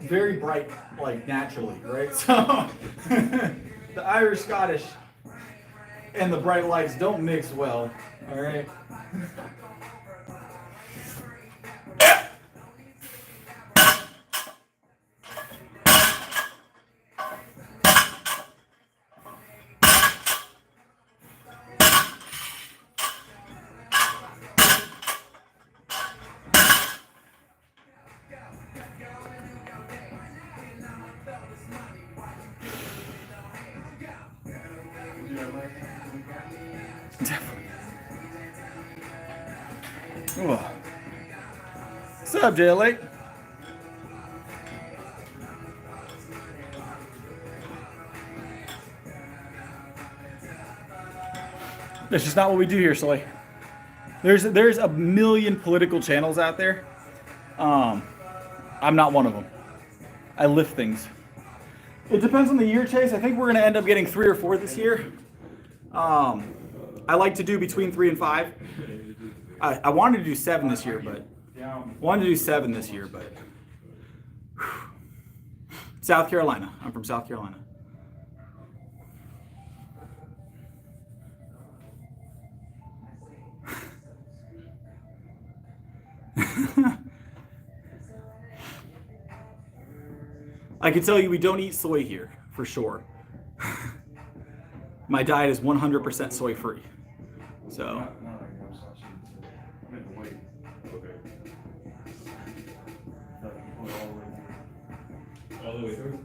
very bright, like naturally, right? So the Irish Scottish and the bright lights don't mix well. All right. What's up, JLA? That's just not what we do here, Soy. There's a million political channels out there. I'm not one of them. I lift things. It depends on the year, Chase. I think we're gonna end up getting 3 or 4 this year. I like to do between 3 and 5. I wanted to do 7 this year, but South Carolina. I'm from South Carolina. I can tell you we don't eat soy here, for sure. My diet is 100% soy free. So. All the way through.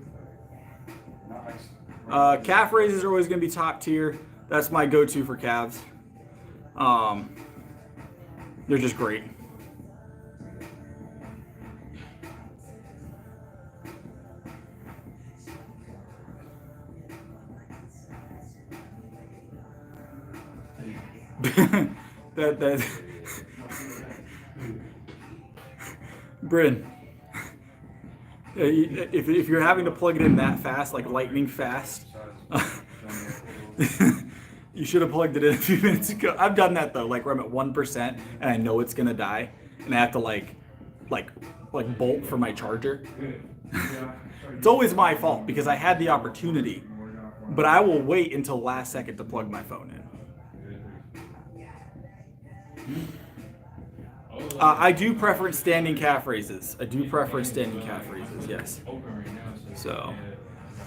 Calf raises are always going to be top tier. That's my go-to for calves. They're just great. that Bryn, if you're having to plug it in that fast, like lightning fast, you should have plugged it in a few minutes ago. I've done that though, like where I'm at 1% and I know it's gonna die, and I have to like bolt for my charger. It's always my fault because I had the opportunity, but I will wait until last second to plug my phone in. I do prefer standing calf raises. Yes. So,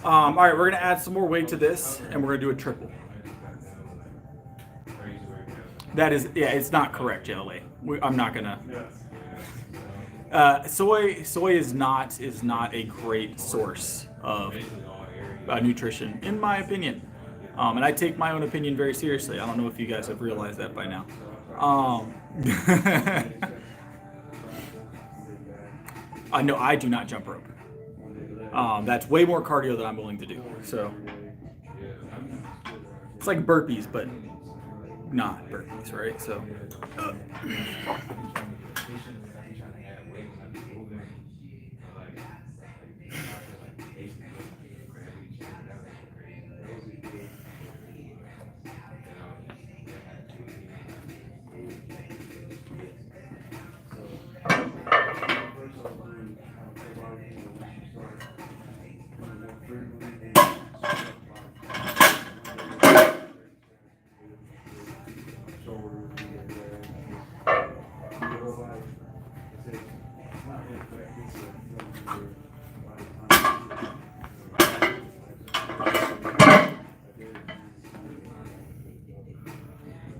all right, we're gonna add some more weight to this, and we're gonna do a triple. That is, yeah, it's not correct, JLA. I'm not gonna. Soy is not a great source of nutrition, in my opinion. And I take my own opinion very seriously. I don't know if you guys have realized that by now. No, I do not jump rope. That's way more cardio than I'm willing to do. So it's like burpees, but not burpees, right? So.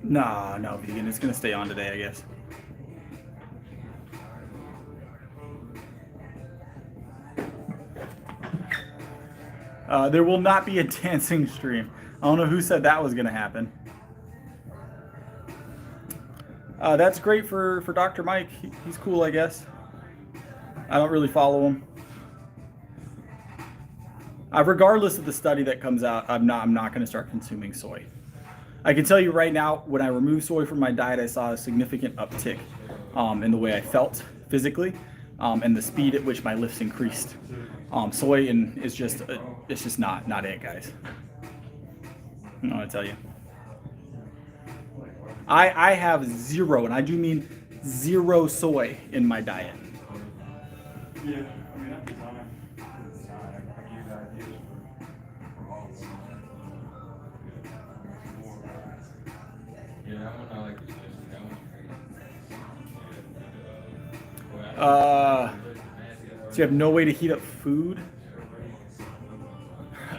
No, vegan. It's gonna stay on today, I guess. There will not be a dancing stream. I don't know who said that was gonna happen. That's great for Dr. Mike. He's cool, I guess. I don't really follow him. Regardless of the study that comes out, I'm not gonna start consuming soy. I can tell you right now, when I removed soy from my diet, I saw a significant uptick in the way I felt physically and the speed at which my lifts increased. Soy is just it's just not it, guys. I don't want to tell you. I have zero, and I do mean zero soy in my diet. Yeah, I mean, that's fine. I give you ideas for all of them. Yeah, that one I like especially. That one's crazy. So you have no way to heat up food.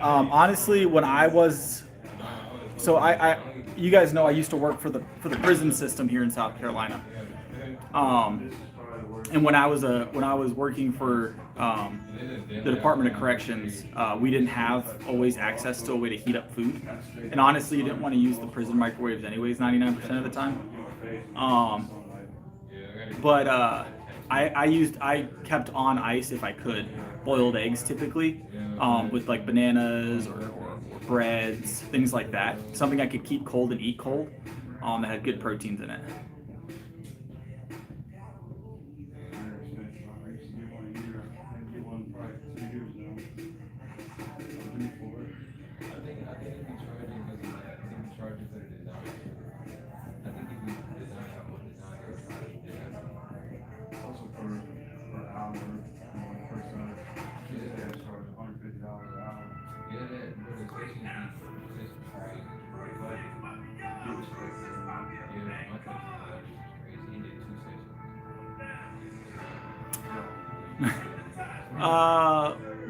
Honestly, when I was, so I you guys know I used to work for the prison system here in South Carolina. And when I was working for the Department of Corrections, we didn't have always access to a way to heat up food. And honestly, you didn't want to use the prison microwaves anyways, 99% of the time. But I kept on ice if I could, boiled eggs typically, with like bananas or breads, things like that. Something I could keep cold and eat cold, that had good proteins in it.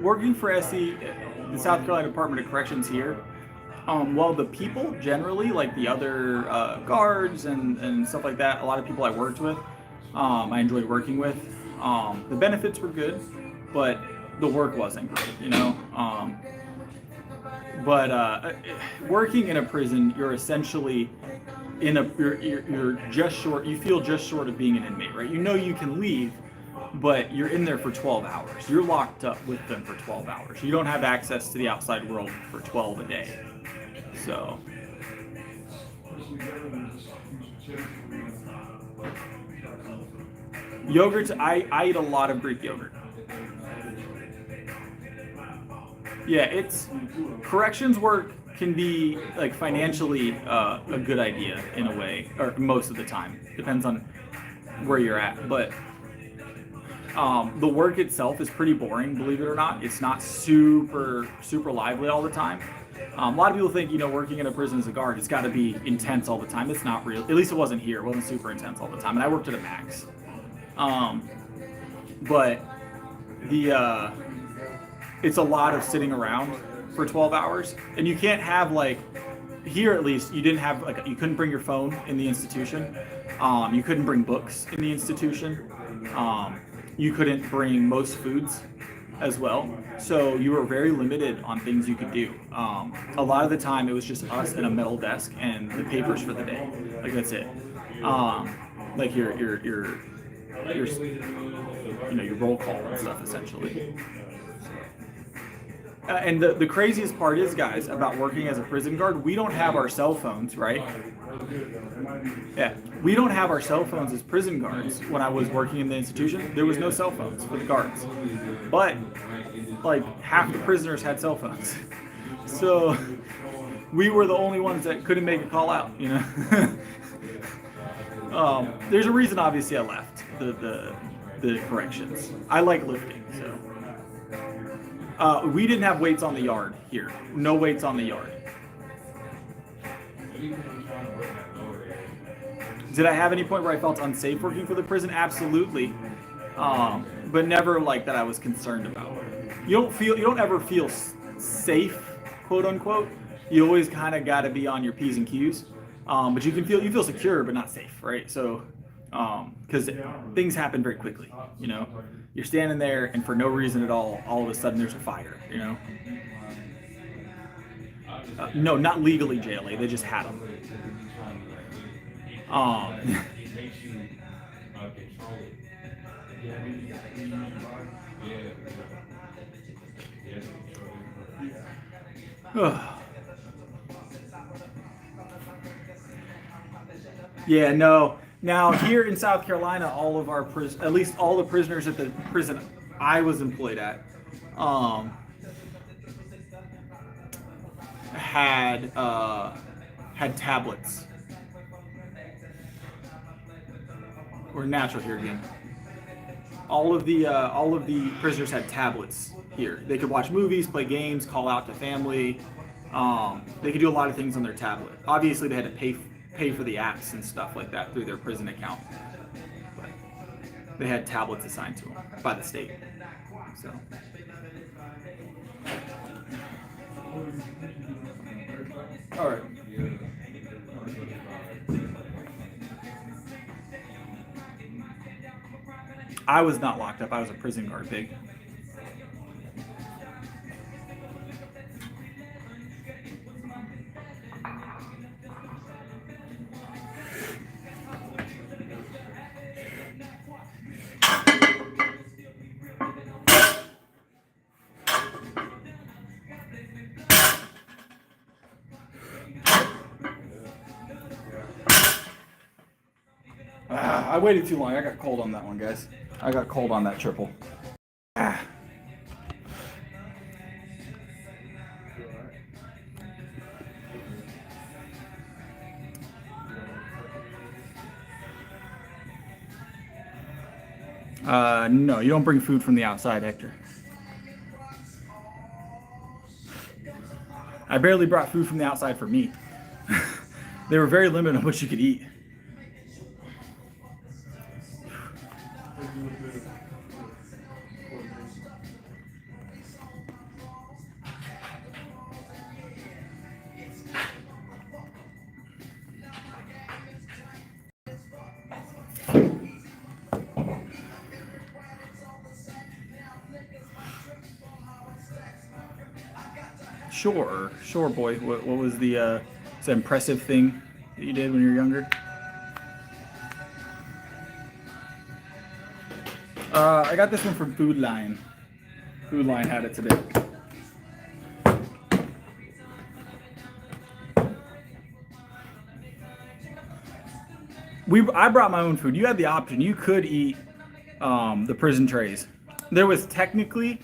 Working for SC, the South Carolina Department of Corrections here, well, the people generally, like the other guards and stuff like that, a lot of people I worked with, I enjoyed working with. The benefits were good, but the work wasn't great, you know. But working in a prison, you're essentially you're just short. You feel just short of being an inmate, right? You know you can leave, but you're in there for 12 hours. You're locked up with them for 12 hours. You don't have access to the outside world for 12 a day. So. Yogurts, I eat a lot of Greek yogurt. Yeah, corrections work can be like financially a good idea in a way, or most of the time. Depends on where you're at, but the work itself is pretty boring, believe it or not. It's not super lively all the time. A lot of people think, you know, working in a prison as a guard, it's got to be intense all the time. It's not real. At least it wasn't here. It wasn't super intense all the time, and I worked at a max. But it's a lot of sitting around for 12 hours, and you can't have, like, here at least, you didn't have, like, you couldn't bring your phone in the institution. You couldn't bring books in the institution. You couldn't bring most foods as well. So you were very limited on things you could do. A lot of the time it was just us and a metal desk and the papers for the day. Like, that's it. Like your roll call and stuff, essentially. And the craziest part is, guys, about working as a prison guard, we don't have our cell phones, right? Yeah, we don't have our cell phones as prison guards. When I was working in the institution, there was no cell phones for the guards. But, like, half the prisoners had cell phones. So, we were the only ones that couldn't make a call out, you know? There's a reason, obviously, I left the corrections. I like lifting, so. We didn't have weights on the yard here. No weights on the yard. Did I have any point where I felt unsafe working for the prison? Absolutely. But never like that I was concerned about. You don't ever feel safe, quote unquote. You always kind of got to be on your P's and Q's. But you feel secure, but not safe, right? So, because things happen very quickly, you know. You're standing there, and for no reason at all of a sudden there's a fire, you know. No, not legally JLA. They just had them. Yeah, no. Now, here in South Carolina, all of our at least all the prisoners at the prison I was employed at, had tablets. We're natural here again. All of the prisoners had tablets here. They could watch movies, play games, call out to family. They could do a lot of things on their tablet. Obviously, they had to pay for the apps and stuff like that through their prison account. But they had tablets assigned to them by the state. So. All right. I was not locked up. I was a prison guard, big. I waited too long. I got cold on that one, guys. I got cold on that triple. No, you don't bring food from the outside, Hector. I barely brought food from the outside for me. They were very limited on what you could eat. Sure, boy. What was the impressive thing that you did when you were younger? I got this one from Food Line. Food Line had it today. I brought my own food. You had the option. You could eat the prison trays. There was technically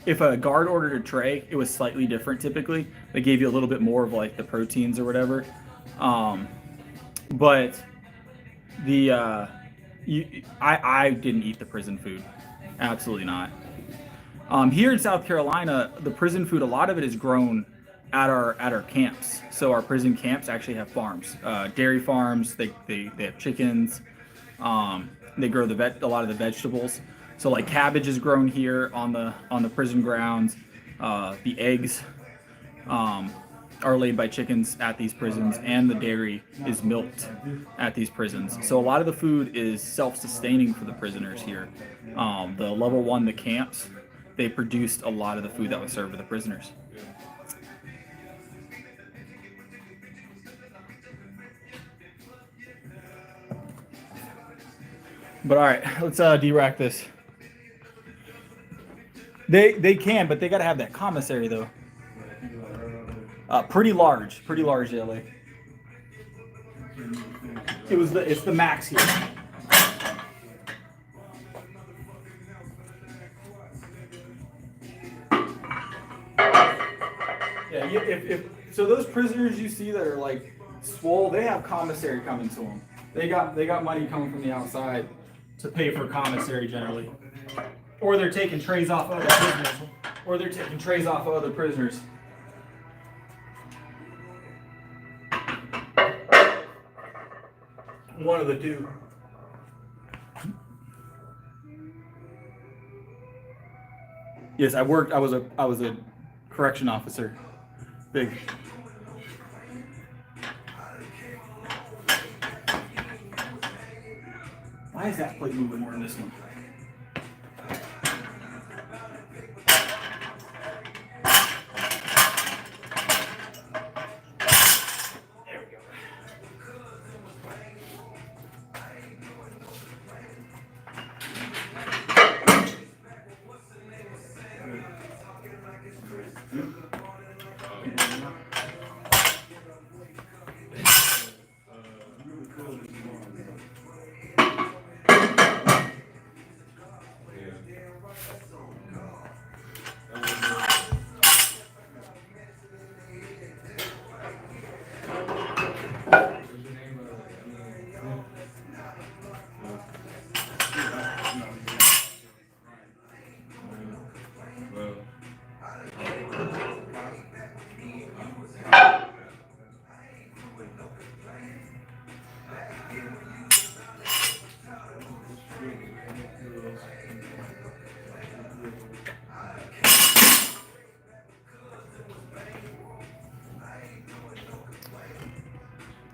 if a guard ordered a tray, it was slightly different typically. They gave you a little bit more of like the proteins or whatever. But I didn't eat the prison food. Absolutely not. Here in South Carolina, the prison food, a lot of it is grown at our camps. So our prison camps actually have farms, dairy farms. They have chickens. They grow a lot of the vegetables. So like cabbage is grown here on the prison grounds. The eggs are laid by chickens at these prisons, and the dairy is milked at these prisons. So a lot of the food is self-sustaining for the prisoners here. The level 1, the camps, they produced a lot of the food that was served to the prisoners. But all right, let's de-rack this. They can, but they got to have that commissary though. Pretty large, LA. It's the max here. Yeah, so those prisoners you see that are like swole, they have commissary coming to them. They got money coming from the outside to pay for commissary generally. Or they're taking trays off other prisoners. One of the two. Yes, I was a correction officer. Big. Why is that plate moving more than this one?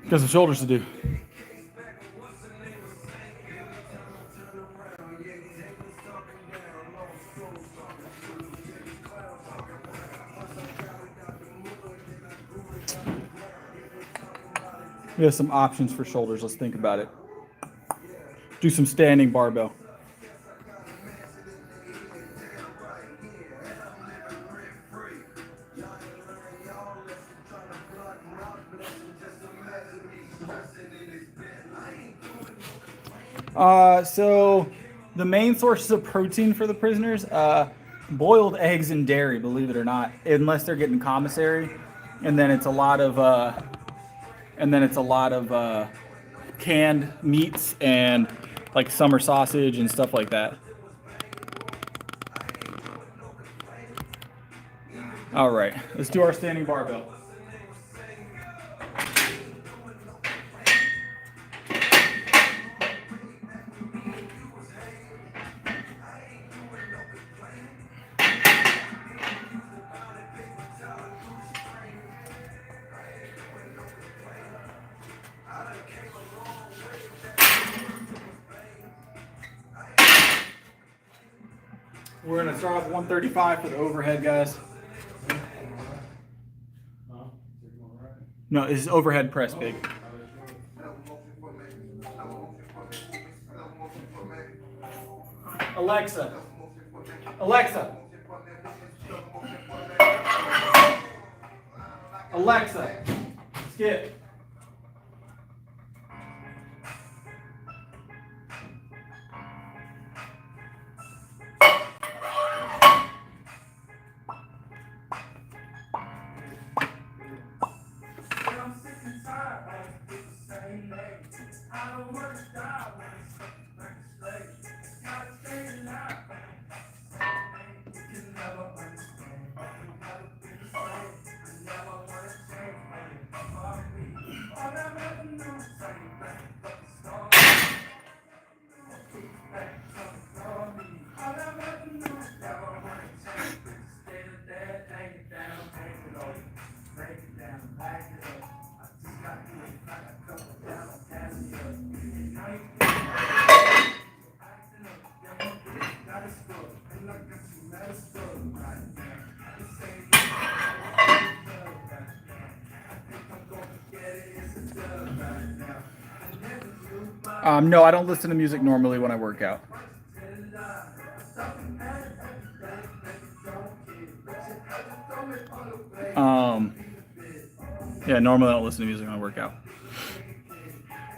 Got some shoulders to do. We have some options for shoulders. Let's think about it. Do some standing barbell. So the main sources of protein for the prisoners, boiled eggs and dairy, believe it or not, unless they're getting commissary, and then it's a lot of canned meats and like summer sausage and stuff like that. All right, let's do our standing barbell. We're gonna start off 135 for the overhead, guys. No, it's overhead press big. Alexa. Alexa. Alexa. Skip. No, I don't listen to music normally when I work out. Yeah, normally I don't listen to music when I work out.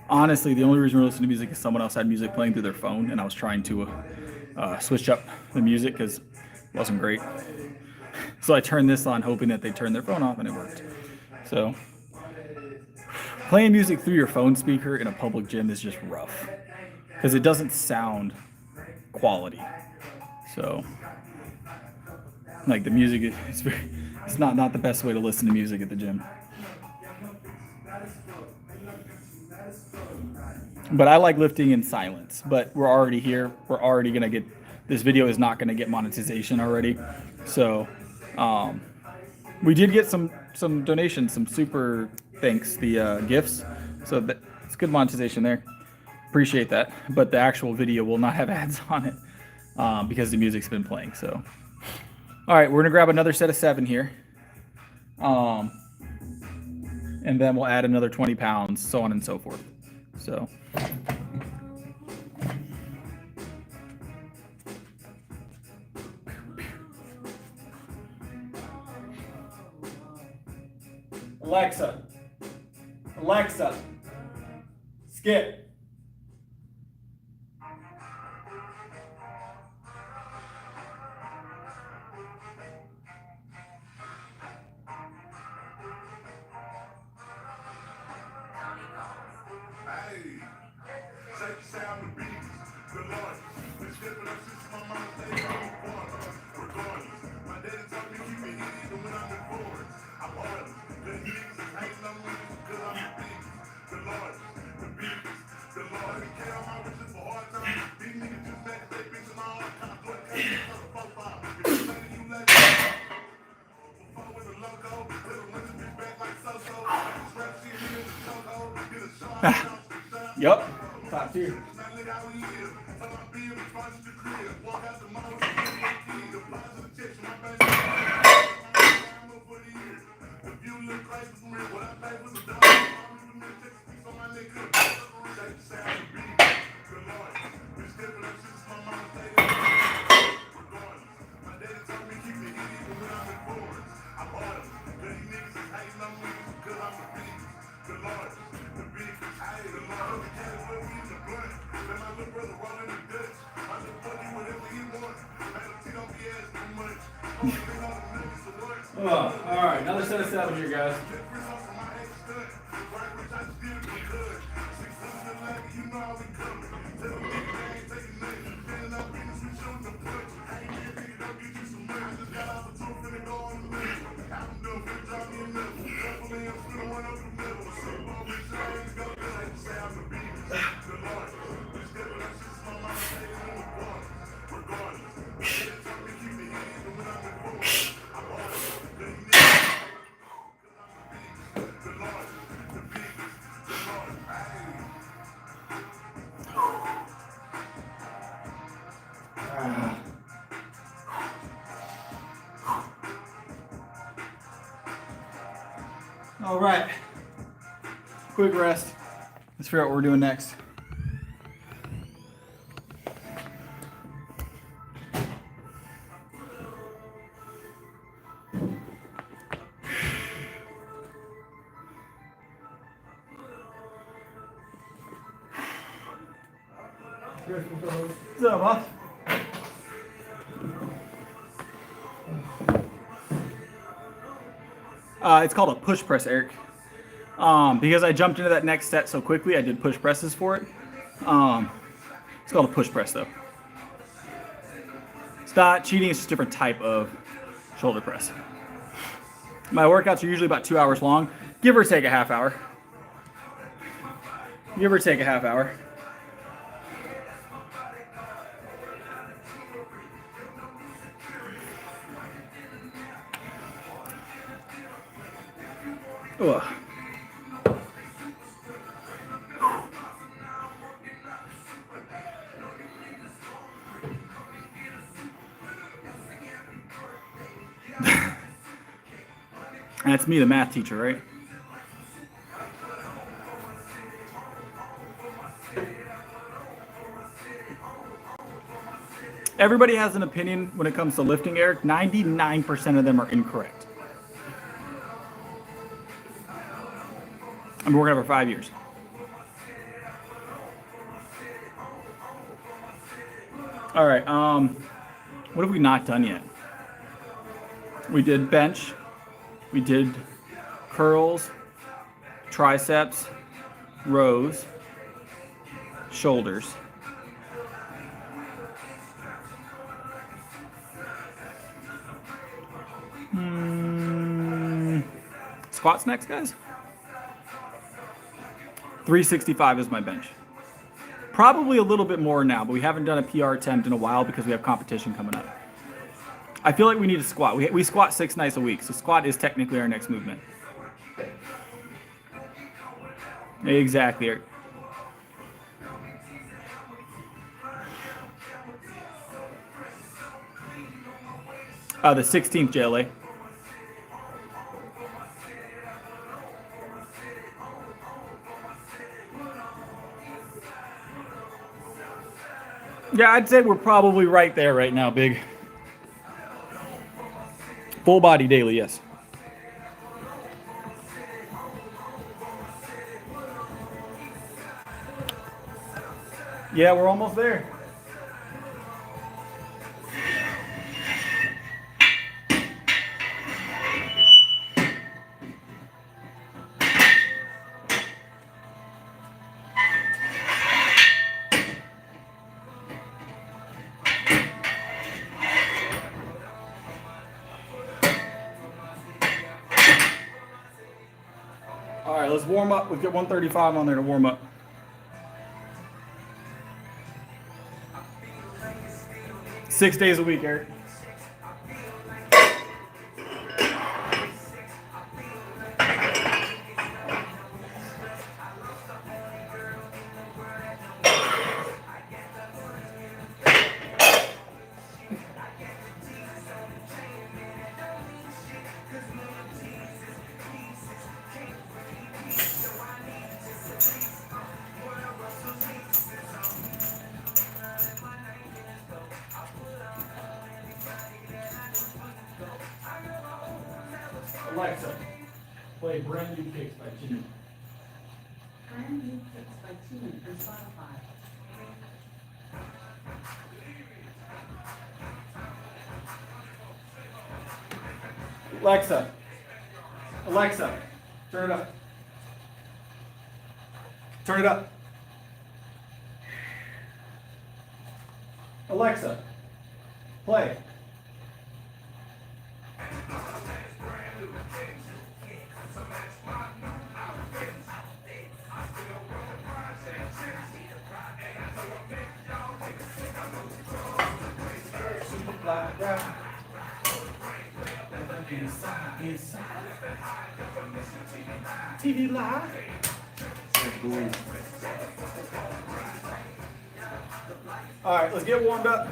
Honestly, the only reason we listen to music is someone else had music playing through their phone, and I was trying to switch up the music because it wasn't great. So I turned this on, hoping that they'd turn their phone off, and it worked. So playing music through your phone speaker in a public gym is just rough because it doesn't sound quality. So like the music, it's not the best way to listen to music at the gym. But I like lifting in silence. But we're already here. We're already gonna get. This video is not gonna get monetization already. So we did get some donations, some super thanks, the gifts. So it's good monetization there. Appreciate that. But the actual video will not have ads on it because the music's been playing. So all right, we're gonna grab another set of 7 here. And then we'll add another 20 pounds, so on and so forth. So Alexa. Alexa. Skip. Yup. Top tier. Oh, all right, another set of 7 here, guys. All right, quick rest. Let's figure out what we're doing next. What's up, boss? It's called a push press, Eric. Because I jumped into that next set so quickly, I did push presses for it. It's called a push press, though. It's not cheating, it's just a different type of shoulder press. My workouts are usually about 2 hours long, give or take a half hour. Give or take a half hour. Ugh. That's me, the math teacher, right? Everybody has an opinion when it comes to lifting, Eric. 99% of them are incorrect. I've been working out for 5 years. All right, what have we not done yet? We did bench, we did curls, triceps, rows, shoulders. Squats next, guys. 365 is my bench. Probably a little bit more now, but we haven't done a PR attempt in a while because we have competition coming up. I feel like we need a squat. We squat 6 nights a week, so squat is technically our next movement. Exactly, Eric. The 16th JLA. Yeah, I'd say we're probably right there right now, big. Full body daily, yes. Yeah, we're almost there. All right, let's warm up. We've got 135 on there to warm up. Six days a week, Eric. Alexa, play Brand New Kicks by Jimmy. Brand New Kicks by Tina from Spotify. Alexa, turn it up. Turn it up. Alexa, play. TV live. All right, let's get warmed up.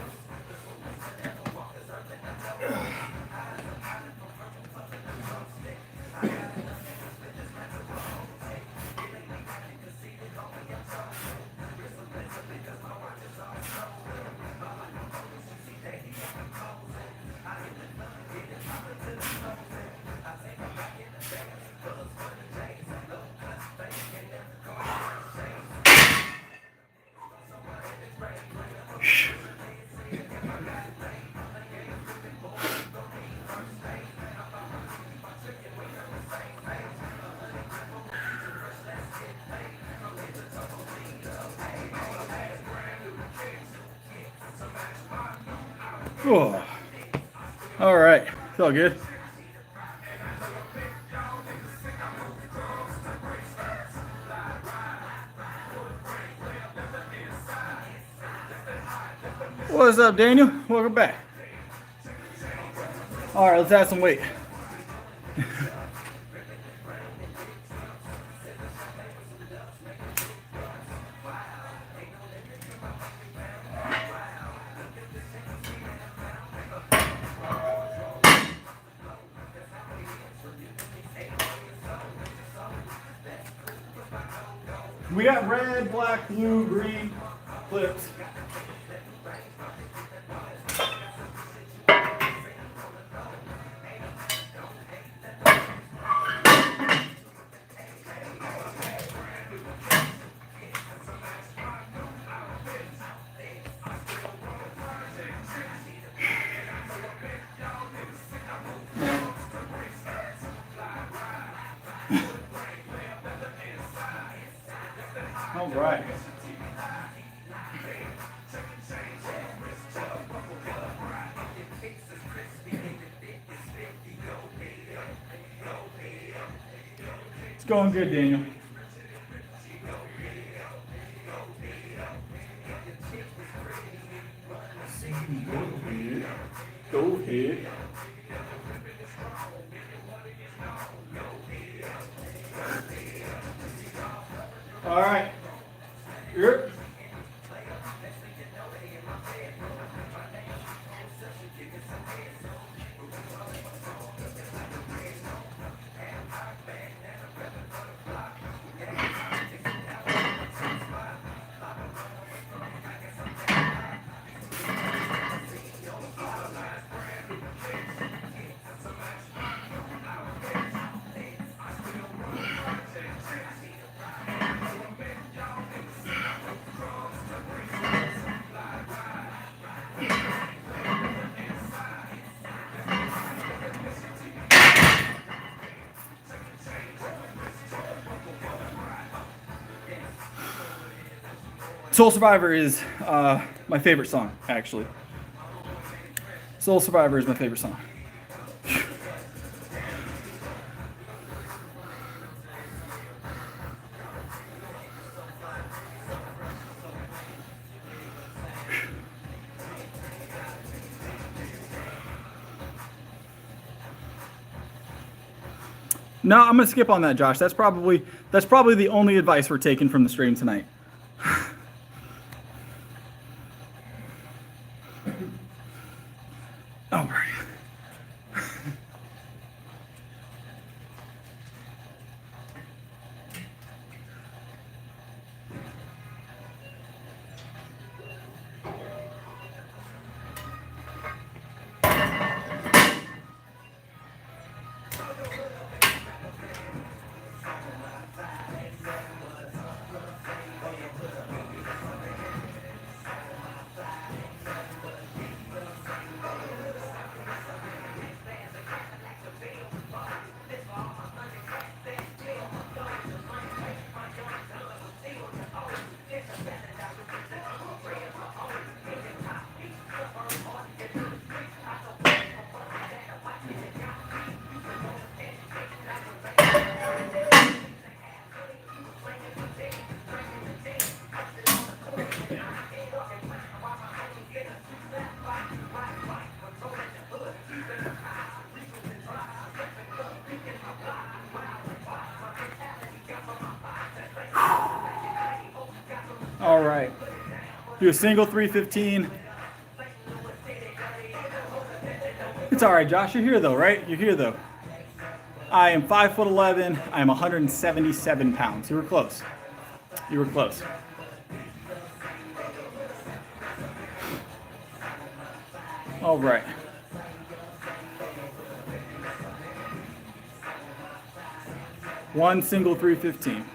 Oh. All right, felt good. What's up, Daniel? Welcome back. All right, let's add some weight. We got red, black, blue, green clips. All right. It's going good, Daniel. Go ahead. All right. Here. Soul Survivor is my favorite song, actually. Soul Survivor is my favorite song. No, I'm gonna skip on that, Josh. That's probably the only advice we're taking from the stream tonight. All right. Do a single 315. It's all right, Josh. You're here though, right? You're here though. I am 5'11". I am 177 pounds. You were close. You were close. All right. One single 315.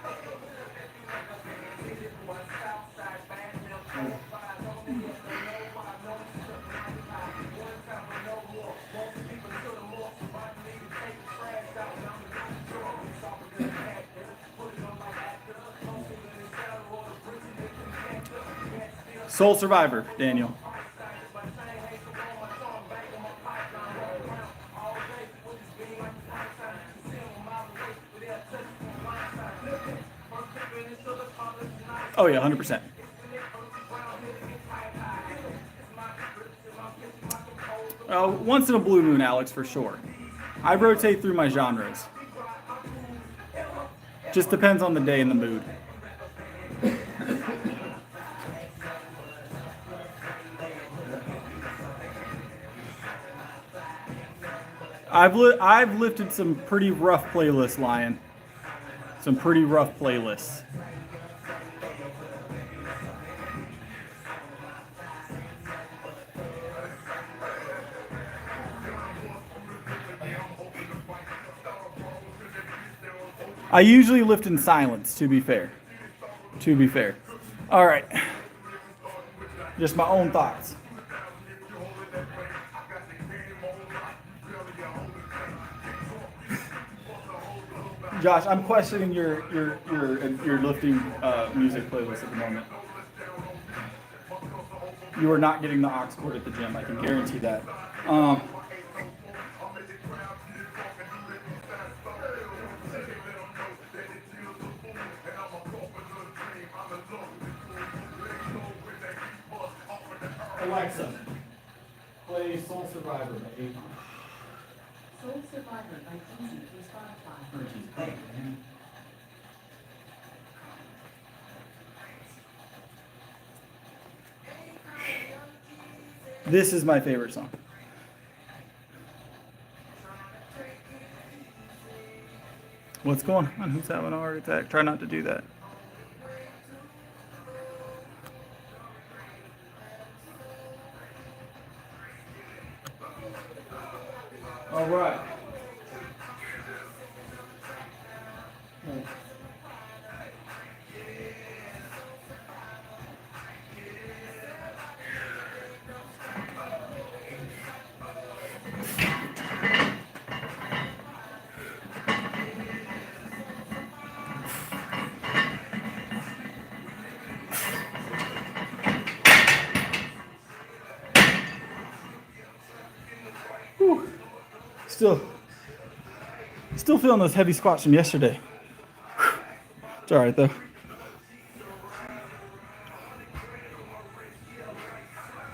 Soul Survivor, Daniel. Oh yeah, 100%. Once in a blue moon, Alex, for sure. I rotate through my genres. Just depends on the day and the mood. I've lifted some pretty rough playlists, Lion. Some pretty rough playlists. I usually lift in silence, to be fair. To be fair. All right. Just my own thoughts. Josh, I'm questioning your lifting music playlist at the moment. You are not getting the aux cord at the gym. I can guarantee that. Alexa, play Soul Survivor by Avon. Soul Survivor by Easy through Spotify. This is my favorite song. What's going on? Who's having a heart attack? Try not to do that. All right. Whew. Still feeling those heavy squats from yesterday. It's all right though.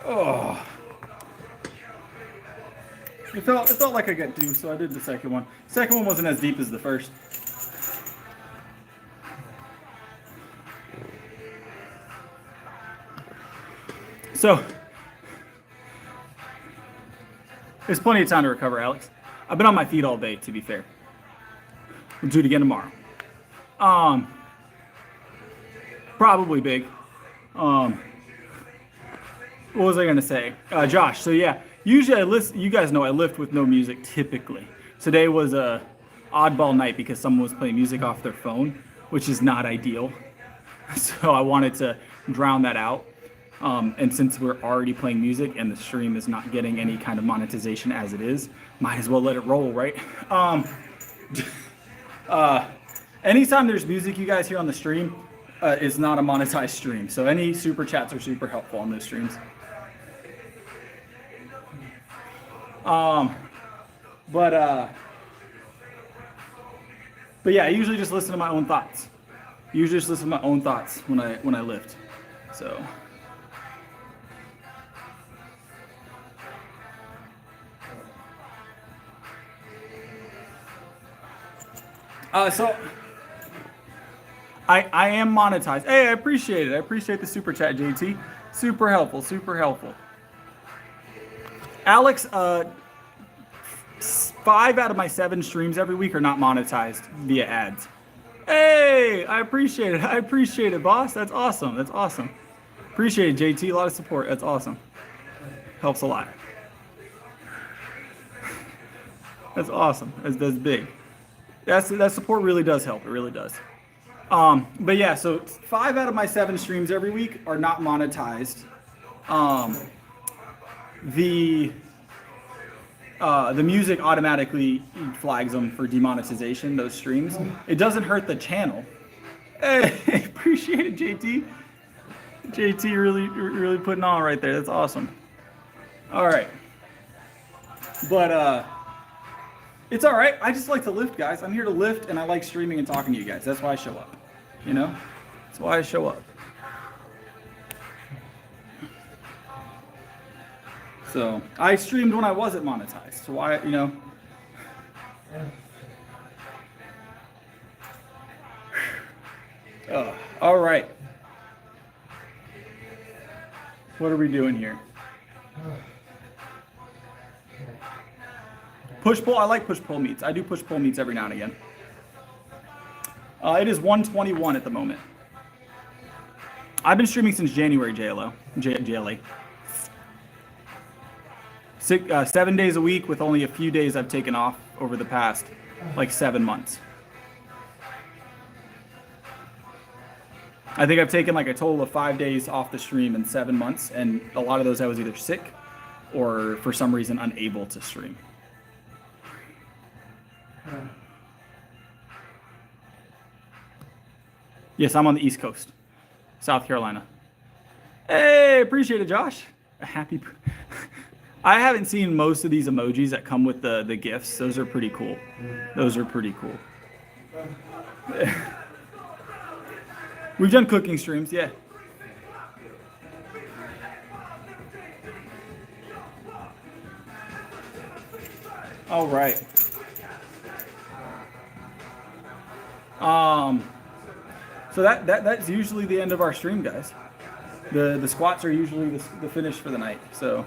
Oh. It felt like I got due, so I did the second one. Second one wasn't as deep as the first. So there's plenty of time to recover, Alex. I've been on my feet all day, to be fair. We'll do it again tomorrow. Probably big. What was I gonna say? Josh, so yeah, usually you guys know I lift with no music typically. Today was a oddball night because someone was playing music off their phone, which is not ideal. So I wanted to drown that out. And since we're already playing music and the stream is not getting any kind of monetization as it is, might as well let it roll, right? Anytime there's music you guys hear on the stream, it's not a monetized stream. So any super chats are super helpful on those streams. But yeah, I usually just listen to my own thoughts. Usually just listen to my own thoughts when I lift. So. So I am monetized. Hey, I appreciate it. I appreciate the super chat, JT. Super helpful, super helpful. Alex, 5 out of my 7 streams every week are not monetized via ads. Hey, I appreciate it. I appreciate it, boss. That's awesome. That's awesome. Appreciate it, JT. A lot of support. That's awesome. Helps a lot. That's awesome. That's big. That support really does help. It really does. But yeah, so 5 out of my 7 streams every week are not monetized. The music automatically flags them for demonetization, those streams. It doesn't hurt the channel. Hey, appreciate it, JT. JT really putting on right there. That's awesome. All right. But it's all right. I just like to lift, guys. I'm here to lift, and I like streaming and talking to you guys. That's why I show up. You know? That's why I show up. So I streamed when I wasn't monetized. So why, you know? All right. What are we doing here? Push-pull. I like push-pull meets. I do push-pull meets every now and again. It is 1:21 at the moment. I've been streaming since January, JLA. 7 days a week with only a few days I've taken off over the past, like 7 months. I think I've taken like a total of 5 days off the stream in 7 months, and a lot of those I was either sick or for some reason unable to stream. Yes, I'm on the East Coast, South Carolina. Hey, appreciate it, Josh. Happy. I haven't seen most of these emojis that come with the gifts. Those are pretty cool. Those are pretty cool. We've done cooking streams, yeah. All right. So that's usually the end of our stream, guys. The squats are usually the finish for the night. So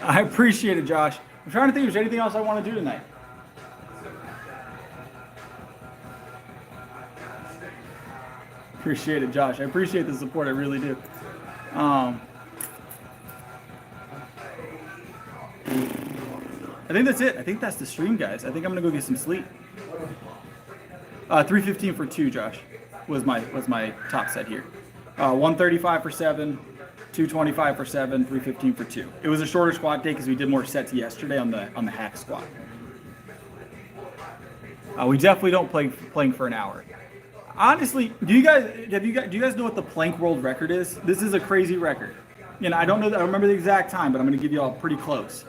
I appreciate it, Josh. I'm trying to think if there's anything else I want to do tonight. Appreciate it, Josh. I appreciate the support. I really do. I think that's it. I think that's the stream, guys. I think I'm gonna go get some sleep. 315 for 2, Josh, was my top set here. 135 for 7, 225 for 7, 315 for 2. It was a shorter squat day because we did more sets yesterday on the hack squat. We definitely don't plank for an hour. Honestly, do you guys know what the plank world record is? This is a crazy record. You know, I don't remember the exact time, but I'm going to give you all pretty close.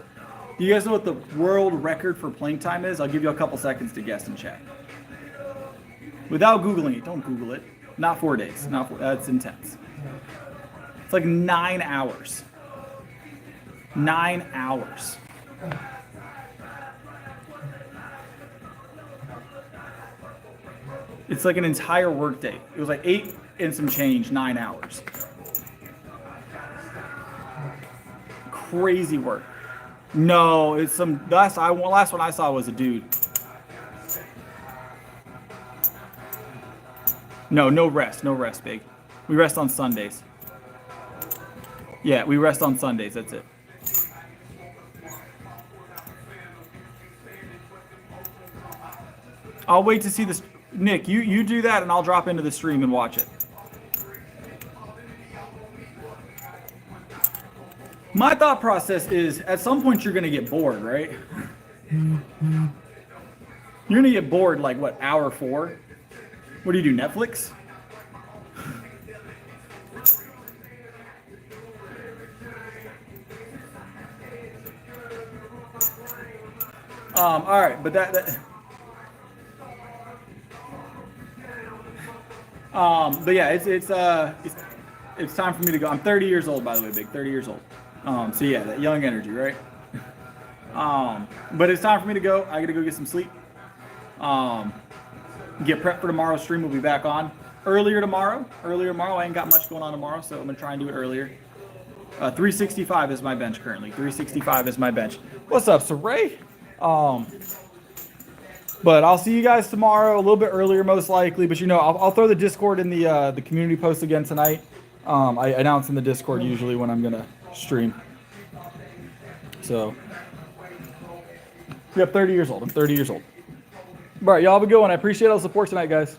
Do you guys know what the world record for plank time is? I'll give you a couple seconds to guess and check. Without Googling it, don't Google it. Not 4 days. That's intense. It's like 9 hours. 9 hours. It's like an entire workday. It was like 8 and some change, 9 hours. Crazy work. No, it's some last one I saw was a dude. No rest, big. We rest on Sundays. Yeah, we rest on Sundays, that's it. I'll wait to see this. Nick, you do that and I'll drop into the stream and watch it. My thought process is at some point you're going to get bored, right? You're going to get bored like what, hour 4? What do you do, Netflix? All right, but but yeah, it's time for me to go. I'm 30 years old, by the way, big 30 years old. So yeah, that young energy, right? But it's time for me to go. I got to go get some sleep. Get prepped for tomorrow's stream. We'll be back on. earlier tomorrow. I ain't got much going on tomorrow, so I'm gonna try and do it earlier. 365 is my bench currently. 365 is my bench. What's up, Saray? But I'll see you guys tomorrow, a little bit earlier, most likely. But I'll throw the Discord in the community post again tonight. I announce in the Discord usually when I'm gonna stream. So, yep, 30 years old. I'm 30 years old. All right, y'all have a good one. I appreciate all the support tonight, guys.